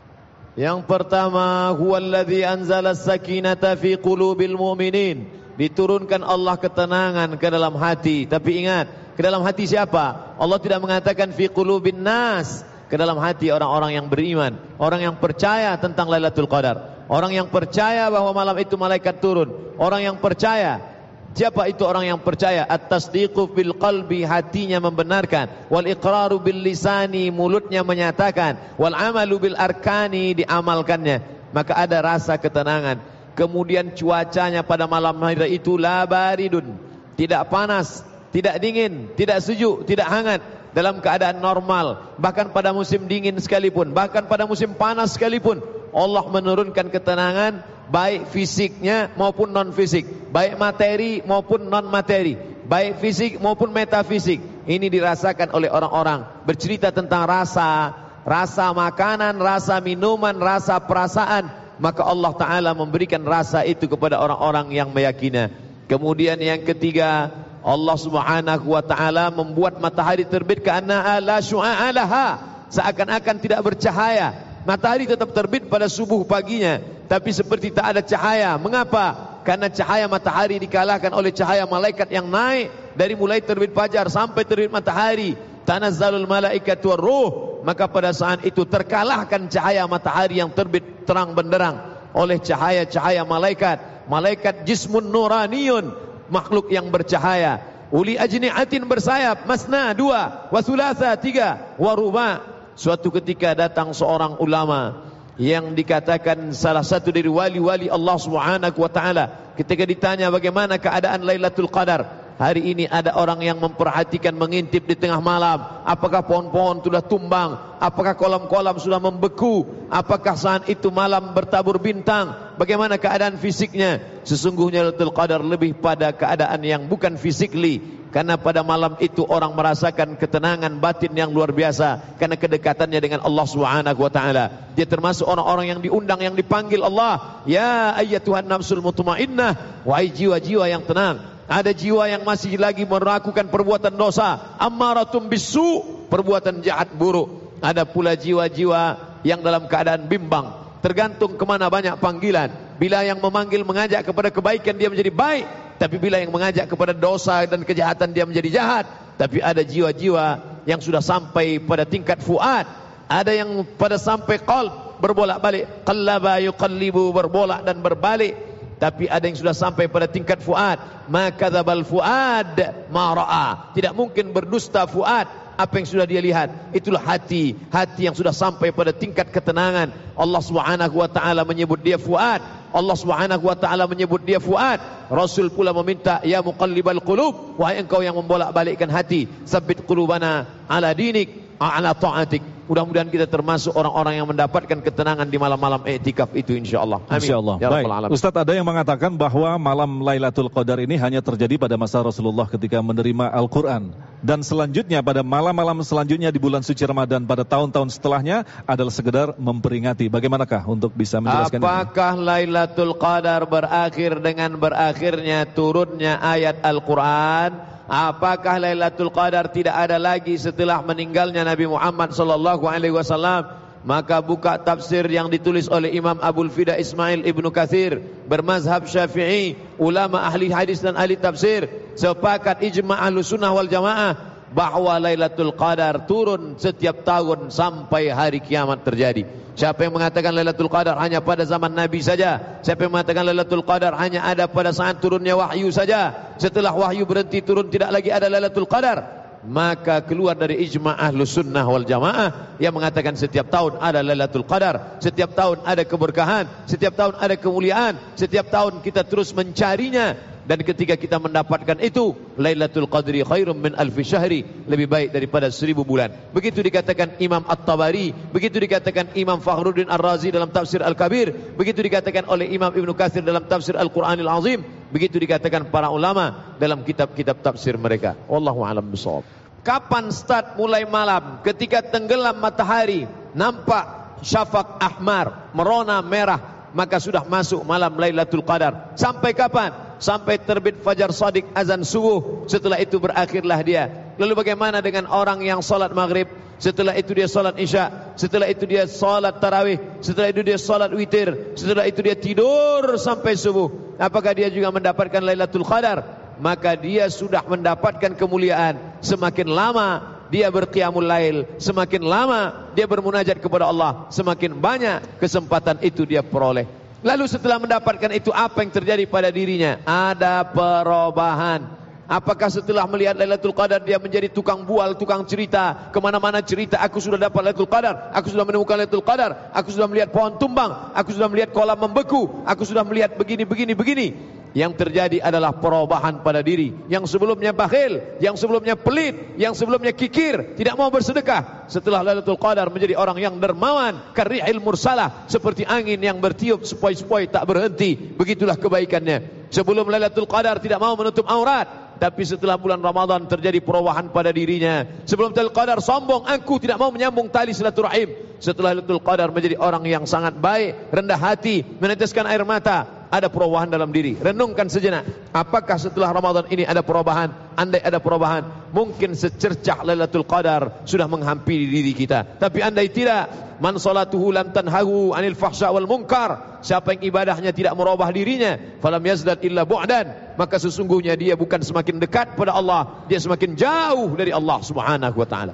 Yang pertama, huwallazi anzala as-sakinata fi qulubil mu'minin. Diturunkan Allah ketenangan ke dalam hati. Tapi ingat, ke dalam hati siapa? Allah tidak mengatakan fi qulubin nas, ke dalam hati orang-orang yang beriman, orang yang percaya tentang Lailatul Qadar, orang yang percaya bahwa malam itu malaikat turun, orang yang percaya. Siapa itu orang yang percaya? At-tasdiqu bil qalbi, hatinya membenarkan, wal iqraru bil lisani, mulutnya menyatakan, wal amalu bil arkani, diamalkannya. Maka ada rasa ketenangan. Kemudian cuacanya pada malam hari itu la baridun, tidak panas, tidak dingin, tidak sejuk, tidak hangat, dalam keadaan normal. Bahkan pada musim dingin sekalipun, bahkan pada musim panas sekalipun, Allah menurunkan ketenangan, baik fisiknya maupun non fisik, baik materi maupun non materi, baik fisik maupun metafisik. Ini dirasakan oleh orang-orang. Bercerita tentang rasa, rasa makanan, rasa minuman, rasa perasaan. Maka Allah Ta'ala memberikan rasa itu kepada orang-orang yang meyakini. Kemudian yang ketiga, Allah Subhanahu wa taala membuat matahari terbit ka'anna la syu'a laha, seakan-akan tidak bercahaya. Matahari tetap terbit pada subuh paginya, tapi seperti tak ada cahaya. Mengapa? Karena cahaya matahari dikalahkan oleh cahaya malaikat yang naik dari mulai terbit fajar sampai terbit matahari. Tanazzalul malaikatu war-ruh, maka pada saat itu terkalahkan cahaya matahari yang terbit terang benderang oleh cahaya-cahaya malaikat. Malaikat jismun nuraniyun, makhluk yang bercahaya. Uli ajni'atin, bersayap, masna 2, wa thulatha 3, wa ruba. Suatu ketika datang seorang ulama yang dikatakan salah satu dari wali-wali Allah Subhanahu wa taala. Ketika ditanya bagaimana keadaan Lailatul Qadar, hari ini ada orang yang memperhatikan, mengintip di tengah malam, apakah pohon-pohon sudah tumbang, apakah kolam-kolam sudah membeku, apakah saat itu malam bertabur bintang, bagaimana keadaan fisiknya? Sesungguhnya Lailatul Qadar lebih pada keadaan yang bukan physically, karena pada malam itu orang merasakan ketenangan batin yang luar biasa karena kedekatannya dengan Allah Subhanahu wa taala. Dia termasuk orang-orang yang diundang, yang dipanggil Allah, ya ayyatuhan nafsul mutmainnah, wahai jiwa-jiwa yang tenang. Ada jiwa yang masih lagi melakukan perbuatan dosa, ammaratum bisu, perbuatan jahat buruk. Ada pula jiwa-jiwa yang dalam keadaan bimbang, tergantung kemana banyak panggilan. Bila yang memanggil mengajak kepada kebaikan, dia menjadi baik. Tapi bila yang mengajak kepada dosa dan kejahatan, dia menjadi jahat. Tapi ada jiwa-jiwa yang sudah sampai pada tingkat fuad. Ada yang pada sampai qalb, berbolak-balik. Qallaba yuqallibu, berbolak dan berbalik. Tapi ada yang sudah sampai pada tingkat fuad. Ma kadzabal fuad ma ra'a. Tidak mungkin berdusta fuad apa yang sudah dia lihat. Itulah hati, hati yang sudah sampai pada tingkat ketenangan. Allah Subhanahu wa taala menyebut dia fuad. Allah Subhanahu wa taala menyebut dia fuad. Rasul pula meminta, ya muqallibal qulub, wahai engkau yang membolak-balikkan hati, sabbit qulubana ala dinik, ala ta'atik. Mudah-mudahan kita termasuk orang-orang yang mendapatkan ketenangan di malam-malam i'tikaf itu, insyaallah. Amin. Insyaallah. Ya Baik. Rabbal alamin. Ustaz, ada yang mengatakan bahwa malam Lailatul Qadar ini hanya terjadi pada masa Rasulullah ketika menerima Al-Quran, dan selanjutnya pada malam-malam selanjutnya di bulan suci Ramadan pada tahun-tahun setelahnya adalah sekedar memperingati. Bagaimanakah untuk bisa menjelaskan ini? Apakah Lailatul Qadar berakhir dengan berakhirnya turunnya ayat Al-Quran? Apakah Lailatul Qadar tidak ada lagi setelah meninggalnya Nabi Muhammad sallallahu alaihi wasallam? Maka buka tafsir yang ditulis oleh Imam Abul Fida Ismail Ibnu Katsir, bermazhab Syafi'i, ulama ahli hadis dan ahli tafsir sepakat ijma' Ahlus Sunnah wal Jamaah bahwa Lailatul Qadar turun setiap tahun sampai hari kiamat terjadi. Siapa yang mengatakan Lailatul Qadar hanya pada zaman Nabi saja, siapa yang mengatakan Lailatul Qadar hanya ada pada saat turunnya wahyu saja, setelah wahyu berhenti turun tidak lagi ada Lailatul Qadar, maka keluar dari ijma' Ahlus Sunnah wal Jamaah yang mengatakan setiap tahun ada Lailatul Qadar, setiap tahun ada keberkahan, setiap tahun ada kemuliaan, setiap tahun kita terus mencarinya. Dan ketika kita mendapatkan itu, Lailatul Qadri khairum min alfi syahri, lebih baik daripada 1000 bulan. Begitu dikatakan Imam At-Tabari, begitu dikatakan Imam Fakhruddin Ar-Razi dalam tafsir Al-Kabir, begitu dikatakan oleh Imam Ibnu Katsir dalam tafsir Al-Qur'anil Azim, begitu dikatakan para ulama dalam kitab-kitab tafsir mereka. Wallahu a'lam bishawab. Kapan start mulai malam? Ketika tenggelam matahari, nampak syafaq ahmar, merona merah, maka sudah masuk malam Lailatul Qadar. Sampai kapan? Sampai terbit fajar shadiq, azan subuh. Setelah itu berakhirlah dia. Lalu bagaimana dengan orang yang salat maghrib, setelah itu dia salat isya, setelah itu dia salat tarawih, setelah itu dia salat witir, setelah itu dia tidur sampai subuh? Apakah dia juga mendapatkan Lailatul Qadar? Maka dia sudah mendapatkan kemuliaan. Semakin lama dia berqiyamul lail, semakin lama dia bermunajat kepada Allah, semakin banyak kesempatan itu dia peroleh. Lalu setelah mendapatkan itu, apa yang terjadi pada dirinya? Ada perubahan. Apakah setelah melihat Lailatul Qadar dia menjadi tukang bual, tukang cerita, kemana-mana cerita, aku sudah dapat Lailatul Qadar, aku sudah menemukan Lailatul Qadar, aku sudah melihat pohon tumbang, aku sudah melihat kolam membeku, aku sudah melihat begini. Yang terjadi adalah perubahan pada diri. Yang sebelumnya bakhil, yang sebelumnya pelit, yang sebelumnya kikir, tidak mau bersedekah, setelah Lailatul Qadar menjadi orang yang dermawan, karihil mursalah, seperti angin yang bertiup sepoi-sepoi tak berhenti. Begitulah kebaikannya. Sebelum Lailatul Qadar tidak mau menutup aurat, tapi setelah bulan Ramadan terjadi perubahan pada dirinya. Sebelum Lailatul Qadar sombong, aku tidak mau menyambung tali silaturahim. Setelah Lailatul Qadar menjadi orang yang sangat baik, rendah hati, meneteskan air mata. Ada perubahan dalam diri. Renungkan sejenak, apakah setelah Ramadan ini ada perubahan? Andai ada perubahan, mungkin secercah Lailatul Qadar sudah menghampiri diri kita. Tapi andai tidak, man salatuhu lam tanhahu anil fahsya wal munkar, siapa yang ibadahnya tidak merubah dirinya, falam yazdad illa bu'dan, maka sesungguhnya dia bukan semakin dekat pada Allah, dia semakin jauh dari Allah Subhanahu wa taala.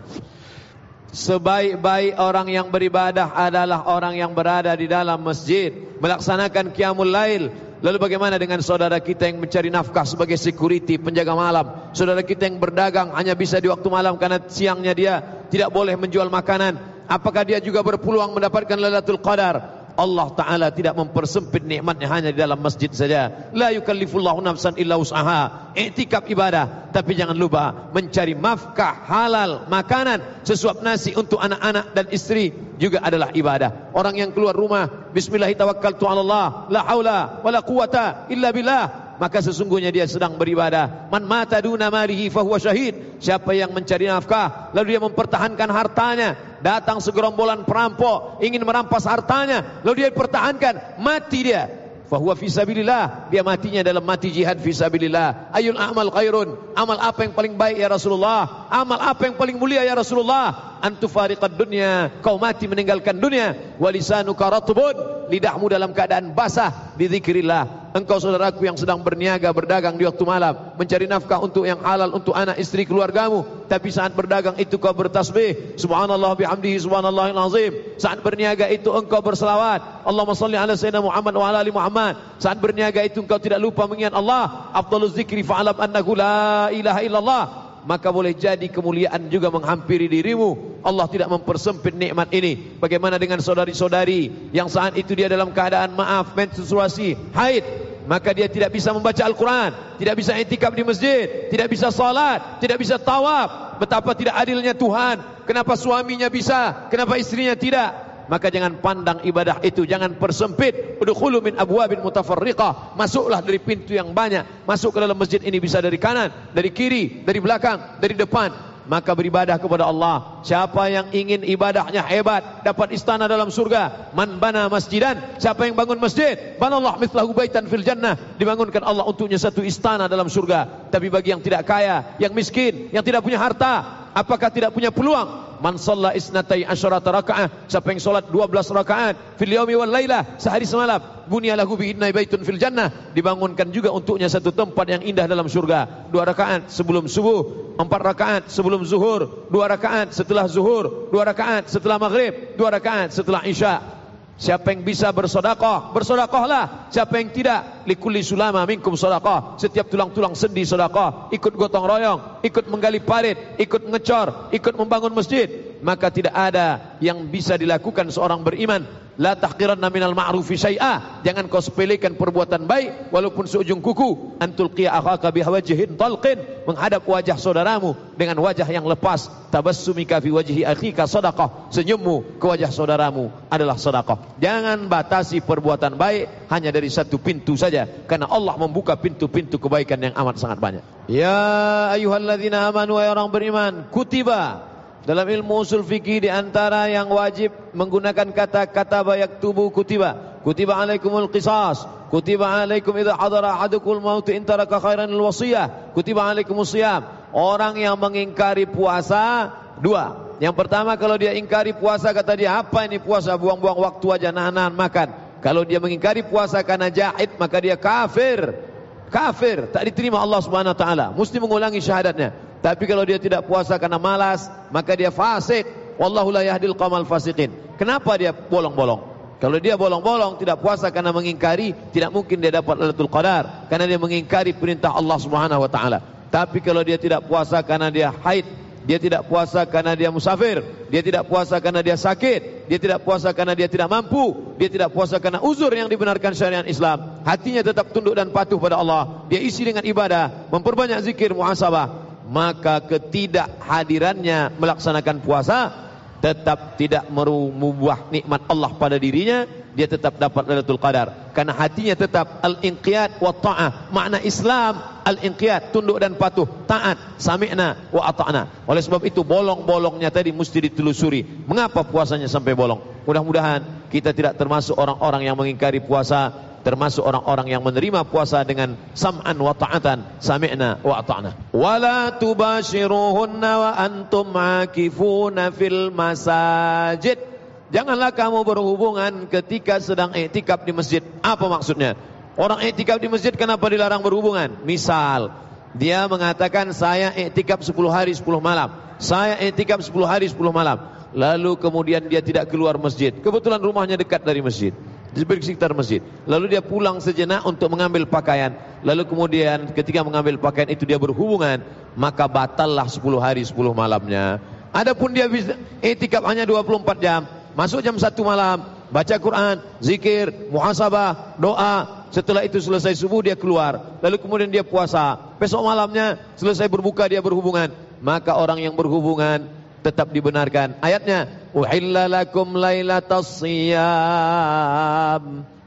Sebaik-baik orang yang beribadah adalah orang yang berada di dalam masjid, melaksanakan qiyamul lail. Lalu bagaimana dengan saudara kita yang mencari nafkah sebagai security, penjaga malam? Saudara kita yang berdagang hanya bisa di waktu malam karena siangnya dia tidak boleh menjual makanan. Apakah dia juga berpeluang mendapatkan Lailatul Qadar? Allah Ta'ala tidak mempersempit nikmatnya hanya di dalam masjid saja. La yukallifullahu nafsan illa wus'aha. I'tikaf ibadah, tapi jangan lupa mencari nafkah halal, makanan, sesuap nasi untuk anak-anak dan istri juga adalah ibadah. Orang yang keluar rumah bismillah tawakkaltu 'ala Allah, la haula wala quwata illa billah, maka sesungguhnya dia sedang beribadah. Man mata duna malihi fahuwa syahid. Siapa yang mencari nafkah lalu dia mempertahankan hartanya, datang segerombolan perampok ingin merampas hartanya, lalu dia pertahankan, mati dia, fahuwa fi sabilillah, dia matinya dalam mati jihad fi sabilillah. Ayul a'mal khairun, amal apa yang paling baik ya Rasulullah? Amal apa yang paling mulia ya Rasulullah? Antufariqad dunya, kau mati meninggalkan dunia. Walisanuka ratbun, lidahmu dalam keadaan basah di zikrillah. Engkau saudaraku yang sedang berniaga, berdagang di waktu malam, mencari nafkah untuk yang halal untuk anak istri keluargamu, tapi saat berdagang itu kau bertasbih subhanallah bihamdihi subhanallahil azim. Saat berniaga itu engkau berselawat Allahumma salli ala sayyidina Muhammad wa ala ali Muhammad. Saat berniaga itu engkau tidak lupa mengingat Allah. Afdaluz zikri fa'alam annahu la ilaha illallah. Maka boleh jadi kemuliaan juga menghampiri dirimu. Allah tidak mempersempit nikmat ini. Bagaimana dengan saudari-saudari yang saat itu dia dalam keadaan maaf menstruasi, haid, maka dia tidak bisa membaca Al-Quran, tidak bisa i'tikaf di masjid, tidak bisa salat, tidak bisa tawaf. Betapa tidak adilnya Tuhan. Kenapa suaminya bisa, kenapa istrinya tidak? Maka jangan pandang ibadah itu, jangan persempit. Udkhulu min abwabin mutafarriqah, masuklah dari pintu yang banyak. Masuk ke dalam masjid ini bisa dari kanan, dari kiri, dari belakang, dari depan. Maka beribadah kepada Allah. Siapa yang ingin ibadahnya hebat, dapat istana dalam surga. Man bana masjidan, siapa yang bangun masjid, banallah mithlahu baitan fil jannah, dibangunkan Allah untuknya satu istana dalam surga. Tapi bagi yang tidak kaya, yang miskin, yang tidak punya harta, apakah tidak punya peluang? Man shalla isnatai asyarata raka'ah, siapa yang salat 12 rakaat fil yaumi wal lailah, sehari semalam, bunya lahu bihinna baitun fil jannah, dibangunkan juga untuknya satu tempat yang indah dalam surga. 2 rakaat sebelum subuh, 4 rakaat sebelum zuhur, 2 rakaat setelah zuhur, 2 rakaat setelah maghrib, 2 rakaat setelah isya. Siapa yang bisa bersedekah, bersedekahlah. Siapa yang tidak, likulli sulama minkum sedekah, setiap tulang-tulang sendi sedekah. Ikut gotong royong, ikut menggali parit, ikut ngecor, ikut membangun masjid. Maka tidak ada yang bisa dilakukan seorang beriman. La tahqiranna minal ma'rufi syai'a, jangan kau sepelekan perbuatan baik walaupun seujung kuku. Antul qiya akhaka bihawajhin talqin, menghadap wajah saudaramu dengan wajah yang lepas. Tabassumika fi wajhi akhika sadaqah, senyummu ke wajah saudaramu adalah sedekah. Jangan batasi perbuatan baik hanya dari satu pintu saja, karena Allah membuka pintu-pintu kebaikan yang amat sangat banyak. Ya ayyuhalladzina amanu, wahai orang beriman, kutiba. Dalam ilmu usul fikih di antara yang wajib menggunakan kata kataba yaktubu kutiba. Kutiba alaikumul qisas, kutiba alaikum idza hadara ahadukumul maut in taraka khairan al-wasiyah, kutiba alaikumus shiyam. Orang yang mengingkari puasa dua. Yang pertama, kalau dia ingkari puasa, kata dia, apa ini puasa, buang-buang waktu aja, nahan-nahan makan. Kalau dia mengingkari puasa karena jahid, maka dia kafir. Kafir, tak diterima Allah Subhanahu wa taala, mesti mengulangi syahadatnya. Tapi kalau dia tidak puasa karena malas, maka dia fasik. Wallahu la yahdil qaumal fasiqin. Kenapa dia bolong-bolong? Kalau dia bolong-bolong tidak puasa karena mengingkari, tidak mungkin dia dapat Lailatul Qadar, karena dia mengingkari perintah Allah Subhanahu wa taala. Tapi kalau dia tidak puasa karena dia haid, dia tidak puasa karena dia musafir, dia tidak puasa karena dia sakit, dia tidak puasa karena dia tidak mampu, dia tidak puasa karena uzur yang dibenarkan syariat Islam, hatinya tetap tunduk dan patuh pada Allah, dia isi dengan ibadah, memperbanyak zikir, muhasabah, maka ketidakhadirannya melaksanakan puasa tetap tidak merubah nikmat Allah pada dirinya. Dia tetap dapat Lailatul Qadar karena hatinya tetap al-inqiyad wa ta'ah. Makna Islam al-inqiyad, tunduk dan patuh, taat, sami'na wa ata'na. Oleh sebab itu bolong-bolongnya tadi mesti ditelusuri. Mengapa puasanya sampai bolong? Mudah-mudahan kita tidak termasuk orang-orang yang mengingkari puasa, termasuk orang-orang yang menerima puasa dengan sam'an wa ta'atan, sami'na wa ata'na. Wala tubashiruhunna wa antum akifuna fil masajid. Janganlah kamu berhubungan ketika sedang i'tikaf di masjid. Apa maksudnya? Orang i'tikaf di masjid kenapa dilarang berhubungan? Misal, dia mengatakan saya i'tikaf 10 hari 10 malam. Saya i'tikaf 10 hari 10 malam. Lalu kemudian dia tidak keluar masjid. Kebetulan rumahnya dekat dari masjid, di sekitar masjid. Lalu dia pulang sejenak untuk mengambil pakaian. Lalu kemudian ketika mengambil pakaian itu dia berhubungan, maka batallah 10 hari 10 malamnya. Adapun dia bisa i'tikaf hanya 24 jam. Masuk jam 1 malam, baca Quran, zikir, muhasabah, doa. Setelah itu selesai subuh dia keluar. Lalu kemudian dia puasa. Besok malamnya selesai berbuka dia berhubungan. Maka orang yang berhubungan tetap dibenarkan. Ayatnya, uhilla lakum lailatas shiyam,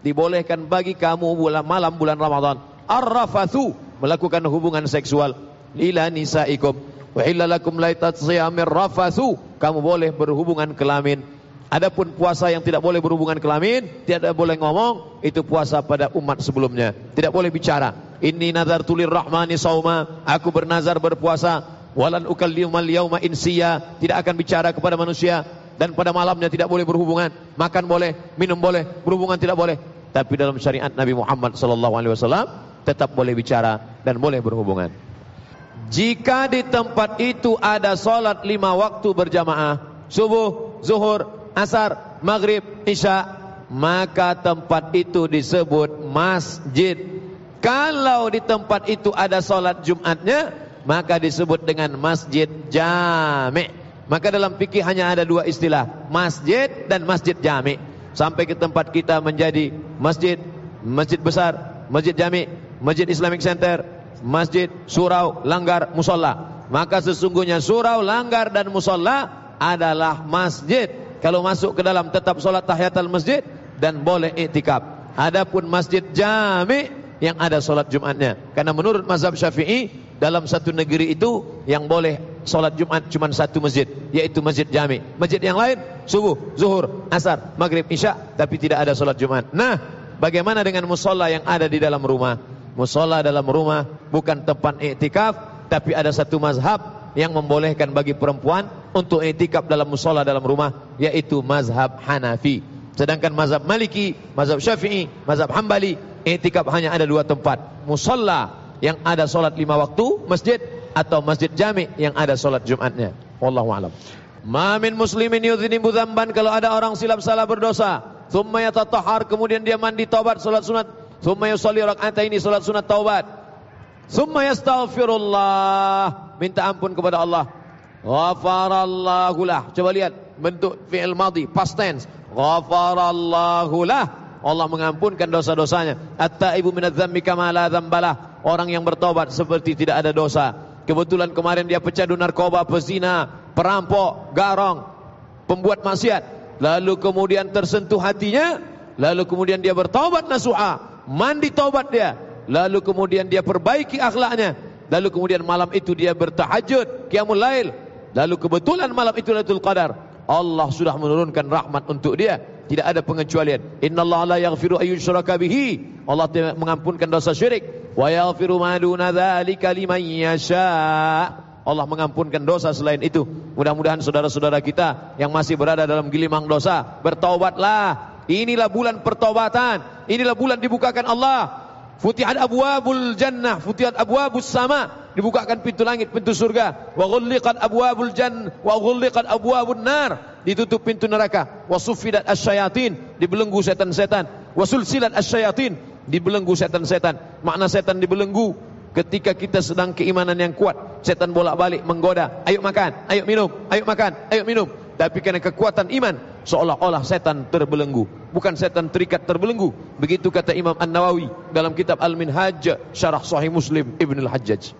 dibolehkan bagi kamu malam bulan Ramadan, ar-rafathu, melakukan hubungan seksual, ila nisaikum, uhilla lakum lailatas shiyamir rafathu, kamu boleh berhubungan kelamin. Adapun puasa yang tidak boleh berhubungan kelamin, tidak boleh ngomong, itu puasa pada umat sebelumnya. Tidak boleh bicara. Inni nazartu lirrahmani shauma, aku bernazar berpuasa. Walan ukallimal yauma insiya, tidak akan bicara kepada manusia. Dan pada malamnya tidak boleh berhubungan. Makan boleh, minum boleh, berhubungan tidak boleh. Tapi dalam syariat Nabi Muhammad SAW tetap boleh bicara dan boleh berhubungan. Jika di tempat itu ada salat 5 waktu berjamaah, subuh, zuhur, asar, maghrib, isya, maka tempat itu disebut masjid. Kalau di tempat itu ada solat Jumatnya, maka disebut dengan masjid jami'. Maka dalam fikih hanya ada 2 istilah, masjid dan masjid jami'. Sampai ke tempat kita menjadi masjid, masjid besar, masjid jami', masjid Islamic Center, masjid, surau, langgar, musola. Maka sesungguhnya surau, langgar dan musola adalah masjid. Kalau masuk ke dalam tetap solat tahiyatul masjid dan boleh iktikaf. Adapun masjid jami' yang ada solat Jumatnya. Karena menurut mazhab Syafi'i, dalam satu negeri itu yang boleh solat Jumat cuma 1 masjid, yaitu masjid jami'. Masjid yang lain subuh, zuhur, asar, maghrib, isya, tapi tidak ada solat Jumat. Nah, bagaimana dengan musola yang ada di dalam rumah? Musola dalam rumah bukan tempat iktikaf, tapi ada satu mazhab yang membolehkan bagi perempuan untuk i'tikaf dalam musola dalam rumah, yaitu mazhab Hanafi. Sedangkan mazhab Maliki, mazhab Syafi'i, mazhab Hambali, i'tikaf hanya ada 2 tempat, musola yang ada solat 5 waktu, masjid, atau masjid jami' yang ada solat Jumatnya. Wallahu a'lam. Ma min muslimin yudhnibu dzamban, kalau ada orang silap salah berdosa, thumma yatatahhar, kemudian dia mandi taubat salat sunat, thumma yusalli rak'ataini, salat sunat taubat, thumma yastaghfirullah, minta ampun kepada Allah, ghafarallahu lah. Coba lihat bentuk fi'il madhi, past tense, ghafarallahu lah, Allah mengampunkan dosa-dosanya. At-taibu minadz-dzambi kama la dzambalah, orang yang bertobat seperti tidak ada dosa. Kebetulan kemarin dia pecandu narkoba, pezina, perampok, garong, pembuat maksiat, lalu kemudian tersentuh hatinya, lalu kemudian dia bertobat nasuha, mandi taubat dia, lalu kemudian dia perbaiki akhlaknya, lalu kemudian malam itu dia bertahajud, qiyamul lail, lalu kebetulan malam itu Lailatul Qadar, Allah sudah menurunkan rahmat untuk dia. Tidak ada pengecualian. Innallaha la yaghfiru ayyushraka bihi, Allah tidak mengampunkan dosa syirik. Wa yaghfiru ma duna dzalika liman yasha, Allah mengampunkan dosa selain itu. Mudah-mudahan saudara-saudara kita yang masih berada dalam gelimang dosa, bertaubatlah. Inilah bulan pertaubatan, inilah bulan dibukakan Allah. Futihat abwabul jannah, futihat abwabus sama, dibukakan pintu langit, pintu surga. Wa ghulliqat abwabul jannah, wa ghulliqat abwabun nar, ditutup pintu neraka. Wa suffidat asyayatin, dibelenggu setan-setan. Wa sulsilat asyayatin, dibelenggu setan-setan. Makna setan dibelenggu ketika kita sedang keimanan yang kuat, setan bolak-balik menggoda, ayo makan, ayo minum, ayo makan, ayo minum. Tapi karena kekuatan iman, seolah-olah setan terbelenggu. Bukan setan terikat terbelenggu. Begitu kata Imam An-Nawawi dalam kitab Al-Minhaj, syarah Sahih Muslim Ibn Al-Hajjaj.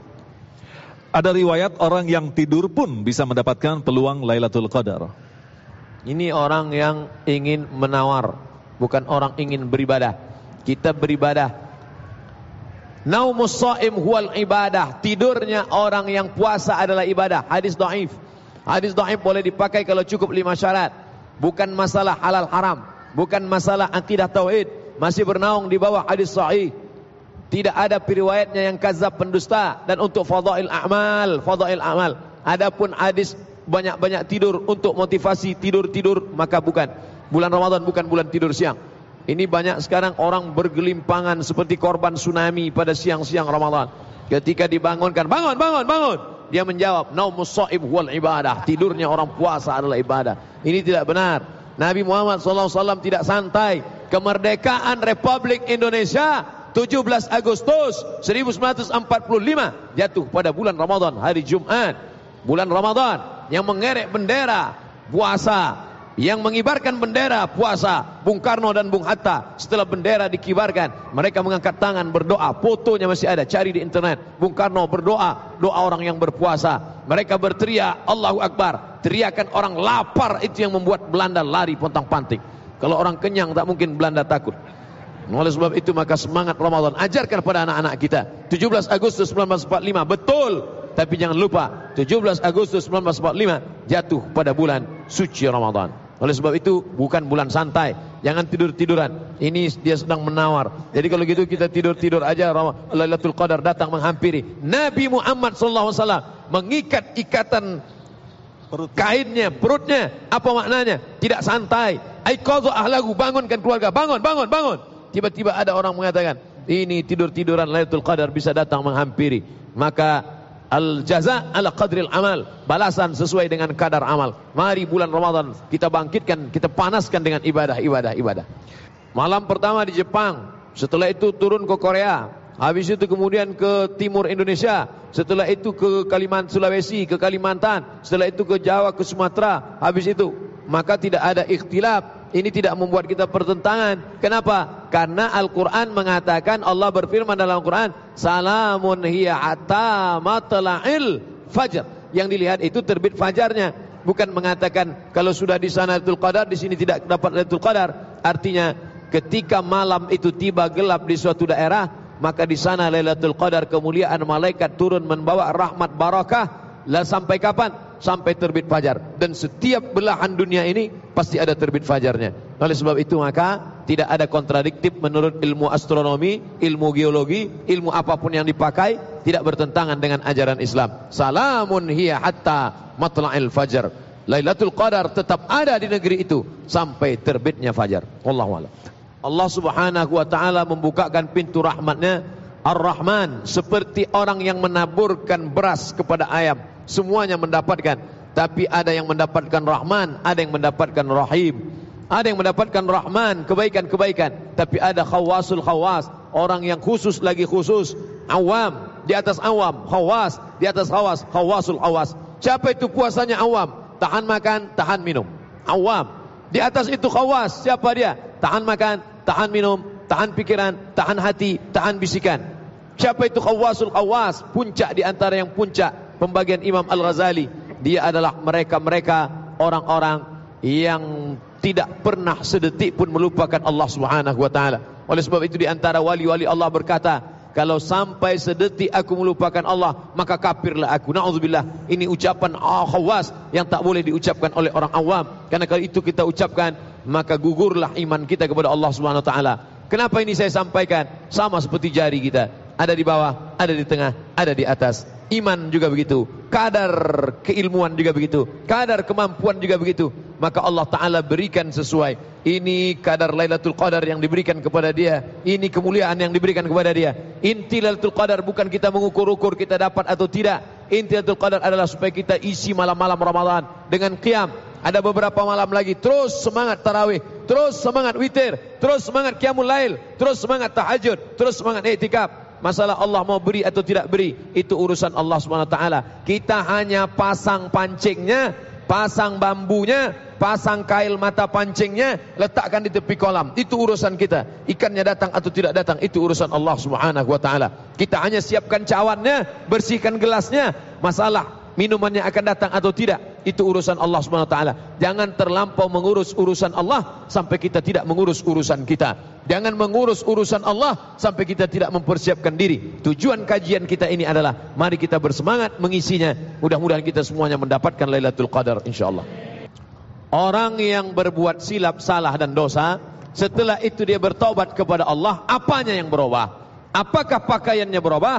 Ada riwayat orang yang tidur pun bisa mendapatkan peluang Lailatul Qadar. Ini orang yang ingin menawar, bukan orang ingin beribadah. Kita beribadah. Naumus shaim huwal ibadah, tidurnya orang yang puasa adalah ibadah. Hadis dhaif. Hadis dhaif boleh dipakai kalau cukup 5 syarat. Bukan masalah halal haram, bukan masalah akidah tauhid, masih bernaung di bawah hadis sahih. Tidak ada periwayatnya yang kadzab, pendusta. Dan untuk fadail a'mal, fadail amal. Adapun hadis banyak-banyak tidur untuk motivasi tidur-tidur, maka bukan. Bulan Ramadan bukan bulan tidur siang. Ini banyak sekarang orang bergelimpangan seperti korban tsunami pada siang-siang Ramadan. Ketika dibangunkan, bangun, bangun, bangun, dia menjawab, naumus shaim huwal ibadah, tidurnya orang puasa adalah ibadah. Ini tidak benar. Nabi Muhammad SAW tidak santai. Kemerdekaan Republik Indonesia 17 Agustus 1945 jatuh pada bulan Ramadan, hari Jumat. Bulan Ramadan yang mengerek bendera puasa. yang mengibarkan bendera puasa, Bung Karno dan Bung Hatta. Setelah bendera dikibarkan, mereka mengangkat tangan berdoa. Fotonya masih ada, cari di internet. Bung Karno berdoa, doa orang yang berpuasa. Mereka berteriak Allahu Akbar. Teriakan orang lapar itu yang membuat Belanda lari pontang-panting. Kalau orang kenyang tak mungkin Belanda takut. Oleh sebab itu maka semangat Ramadan ajarkan pada anak-anak kita. 17 Agustus 1945 betul, tapi jangan lupa 17 Agustus 1945 jatuh pada bulan suci Ramadan. Oleh sebab itu bukan bulan santai, jangan tidur-tiduran. Ini dia sedang menawar. Jadi kalau gitu kita tidur-tidur aja, Lailatul Qadar datang menghampiri. Nabi Muhammad SAW mengikat ikatan kainnya, perutnya. Apa maknanya? Tidak santai. Aiqadha ahlahu, bangunkan keluarga, bangun, bangun, bangun. Tiba-tiba ada orang mengatakan, ini tidur-tiduran Lailatul Qadar bisa datang menghampiri. Maka al-jaza ala qadril amal, balasan sesuai dengan kadar amal. Mari bulan Ramadan kita bangkitkan, kita panaskan dengan ibadah. Malam pertama di Jepang, setelah itu turun ke Korea, habis itu kemudian ke timur Indonesia, setelah itu ke Kalimantan, Sulawesi, ke Kalimantan, setelah itu ke Jawa, ke Sumatera, habis itu. Maka tidak ada ikhtilaf. Ini tidak membuat kita pertentangan. Kenapa? Karena Al-Quran mengatakan, Allah berfirman dalam Al-Quran, salamun hiya hatta matla'il fajr. Yang dilihat itu terbit fajarnya. Bukan mengatakan kalau sudah di sana Lailatul Qadar, di sini tidak dapat Lailatul Qadar. Artinya ketika malam itu tiba gelap di suatu daerah, maka di sana Lailatul Qadar, kemuliaan malaikat turun membawa rahmat barakah. Lah sampai kapan? Sampai terbit fajar. Dan setiap belahan dunia ini pasti ada terbit fajarnya. Oleh sebab itu maka tidak ada kontradiktif menurut ilmu astronomi, ilmu geologi, ilmu apapun yang dipakai, tidak bertentangan dengan ajaran Islam. Salamun hiya hatta matla'il fajar. Lailatul Qadar tetap ada di negeri itu sampai terbitnya fajar. Wallahu a'lam. Allah Subhanahu wa taala membukakan pintu rahmatnya Ar-Rahman, seperti orang yang menaburkan beras kepada ayam. Semuanya mendapatkan, tapi ada yang mendapatkan Rahman, ada yang mendapatkan Rahim. Ada yang mendapatkan Rahman, kebaikan-kebaikan, tapi ada khawasul khawas, orang yang khusus lagi khusus, awam di atas awam, khawas di atas khawas, khawasul khawas. Siapa itu puasanya awam? Tahan makan, tahan minum. Awam. Di atas itu khawas, siapa dia? Tahan makan, tahan minum, tahan pikiran, tahan hati, tahan bisikan. Siapa itu khawasul khawas? Puncak di antara yang puncak. Pembagian Imam Al-Ghazali, dia adalah mereka-mereka orang-orang yang tidak pernah sedetik pun melupakan Allah Subhanahu wa taala. Oleh sebab itu di antara wali-wali Allah berkata, kalau sampai sedetik aku melupakan Allah, maka kafirlah aku. Na'udzubillah. Ini ucapan khawas yang tak boleh diucapkan oleh orang awam. Karena kalau itu kita ucapkan, maka gugurlah iman kita kepada Allah Subhanahu wa taala. Kenapa ini saya sampaikan? Sama seperti jari kita, ada di bawah, ada di tengah, ada di atas. Iman juga begitu, kadar keilmuan juga begitu, kadar kemampuan juga begitu. Maka Allah Ta'ala berikan sesuai. Ini kadar Lailatul Qadar yang diberikan kepada dia, ini kemuliaan yang diberikan kepada dia. Inti Lailatul Qadar bukan kita mengukur-ukur kita dapat atau tidak. Inti Lailatul Qadar adalah supaya kita isi malam-malam Ramadan dengan qiyam. Ada beberapa malam lagi, terus semangat tarawih, terus semangat witir, terus semangat qiyamul lail, terus semangat tahajud, terus semangat i'tikaf. Masalah Allah mau beri atau tidak beri, itu urusan Allah Subhanahu wa taala. Kita hanya pasang pancingnya, pasang bambunya, pasang kail mata pancingnya, letakkan di tepi kolam. Itu urusan kita. Ikannya datang atau tidak datang, itu urusan Allah Subhanahu wa taala. Kita hanya siapkan cawannya, bersihkan gelasnya. Masalah minumannya akan datang atau tidak, itu urusan Allah Subhanahu wa taala. Jangan terlampau mengurus urusan Allah sampai kita tidak mengurus urusan kita. Jangan mengurus urusan Allah sampai kita tidak mempersiapkan diri. Tujuan kajian kita ini adalah mari kita bersemangat mengisinya. Mudah-mudahan kita semuanya mendapatkan Lailatul Qadar insyaallah. Orang yang berbuat silap, salah dan dosa, setelah itu dia bertaubat kepada Allah, apanya yang berubah? Apakah pakaiannya berubah?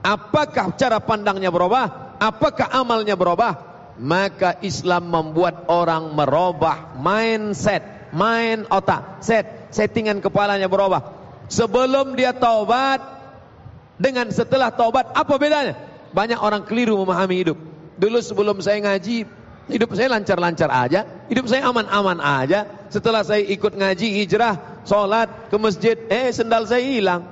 Apakah cara pandangnya berubah? Apakah amalnya berubah? Maka Islam membuat orang merubah mindset, main otak, settingan kepalanya berubah. Sebelum dia taubat dengan setelah taubat, apa bedanya? Banyak orang keliru memahami hidup. Dulu sebelum saya ngaji, hidup saya lancar-lancar aja, hidup saya aman-aman aja. Setelah saya ikut ngaji, hijrah, sholat ke masjid, sendal saya hilang,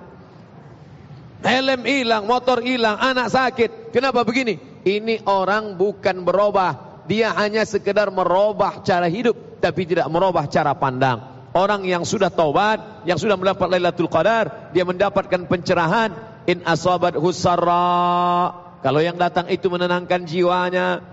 helm hilang, motor hilang, anak sakit. Kenapa begini? Ini orang bukan berubah, dia hanya sekedar merubah cara hidup. tapi tidak merubah cara pandang. Orang yang sudah taubat, yang sudah mendapat Lailatul Qadar, dia mendapatkan pencerahan. In asabat husarra, kalau yang datang itu menenangkan jiwanya,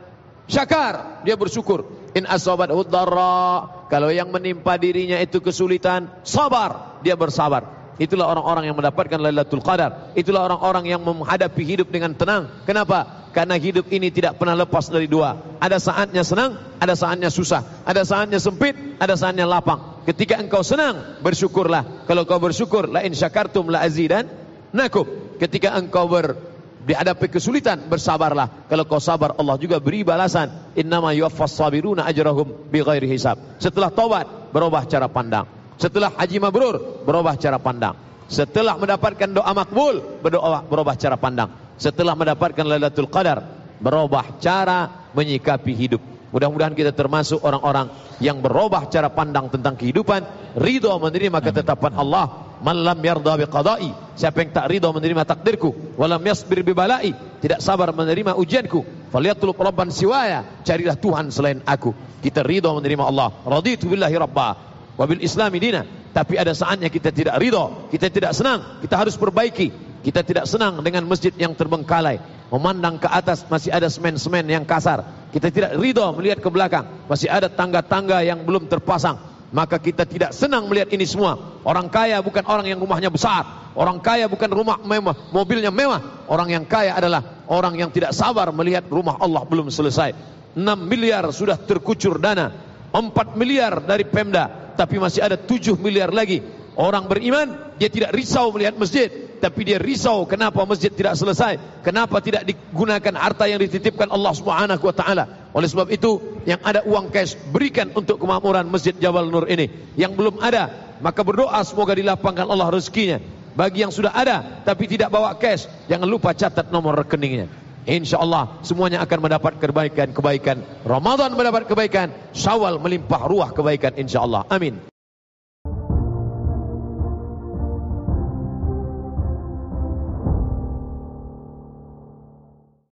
syakar, dia bersyukur. In asabat hudarra, kalau yang menimpa dirinya itu kesulitan, sabar, dia bersabar. Itulah orang-orang yang mendapatkan Lailatul Qadar. Itulah orang-orang yang menghadapi hidup dengan tenang. Kenapa? Karena hidup ini tidak pernah lepas dari dua. Ada saatnya senang, ada saatnya susah. Ada saatnya sempit, ada saatnya lapang. Ketika engkau senang, bersyukurlah. Kalau kau bersyukur, la in syakartum la azidannakum. Ketika engkau dihadapi kesulitan, bersabarlah. Kalau kau sabar, Allah juga beri balasan. Innama yuwaffas sabiruna ajrahum bighairi hisab. Setelah taubat, berubah cara pandang. Setelah haji mabrur, berubah cara pandang. Setelah mendapatkan doa makbul, berubah cara pandang. Setelah mendapatkan Lailatul Qadar, berubah cara menyikapi hidup. Mudah-mudahan kita termasuk orang-orang yang berubah cara pandang tentang kehidupan, ridha menerima ketetapan Allah. Man lam yarda biqada'i, siapa yang tak ridha menerima takdirku, walam yasbir bibalai, tidak sabar menerima ujianku, falyatlub rabban siwaya, carilah Tuhan selain aku. Kita ridha menerima Allah. Raditu billahi rabba wabil islami dina. Tapi ada saatnya kita tidak ridha, kita tidak senang, kita harus perbaiki. Kita tidak senang dengan masjid yang terbengkalai, memandang ke atas masih ada semen-semen yang kasar. Kita tidak ridha melihat ke belakang, masih ada tangga-tangga yang belum terpasang. Maka kita tidak senang melihat ini semua. Orang kaya bukan orang yang rumahnya besar, orang kaya bukan rumah mewah, mobilnya mewah. Orang yang kaya adalah orang yang tidak sabar melihat rumah Allah belum selesai. 6 miliar sudah terkucur dana, 4 miliar dari Pemda, tapi masih ada 7 miliar lagi. Orang beriman, dia tidak risau melihat masjid, tapi dia risau kenapa masjid tidak selesai, kenapa tidak digunakan harta yang dititipkan Allah Subhanahu wa taala. Oleh sebab itu, yang ada uang cash, berikan untuk kemakmuran Masjid Jabal Nur ini. Yang belum ada, maka berdoa semoga dilapangkan Allah rezekinya. Bagi yang sudah ada tapi tidak bawa cash, jangan lupa catat nomor rekeningnya. InsyaAllah semuanya akan mendapat kebaikan-kebaikan. Ramadan mendapat kebaikan, Syawal melimpah ruah kebaikan, insyaAllah. Amin.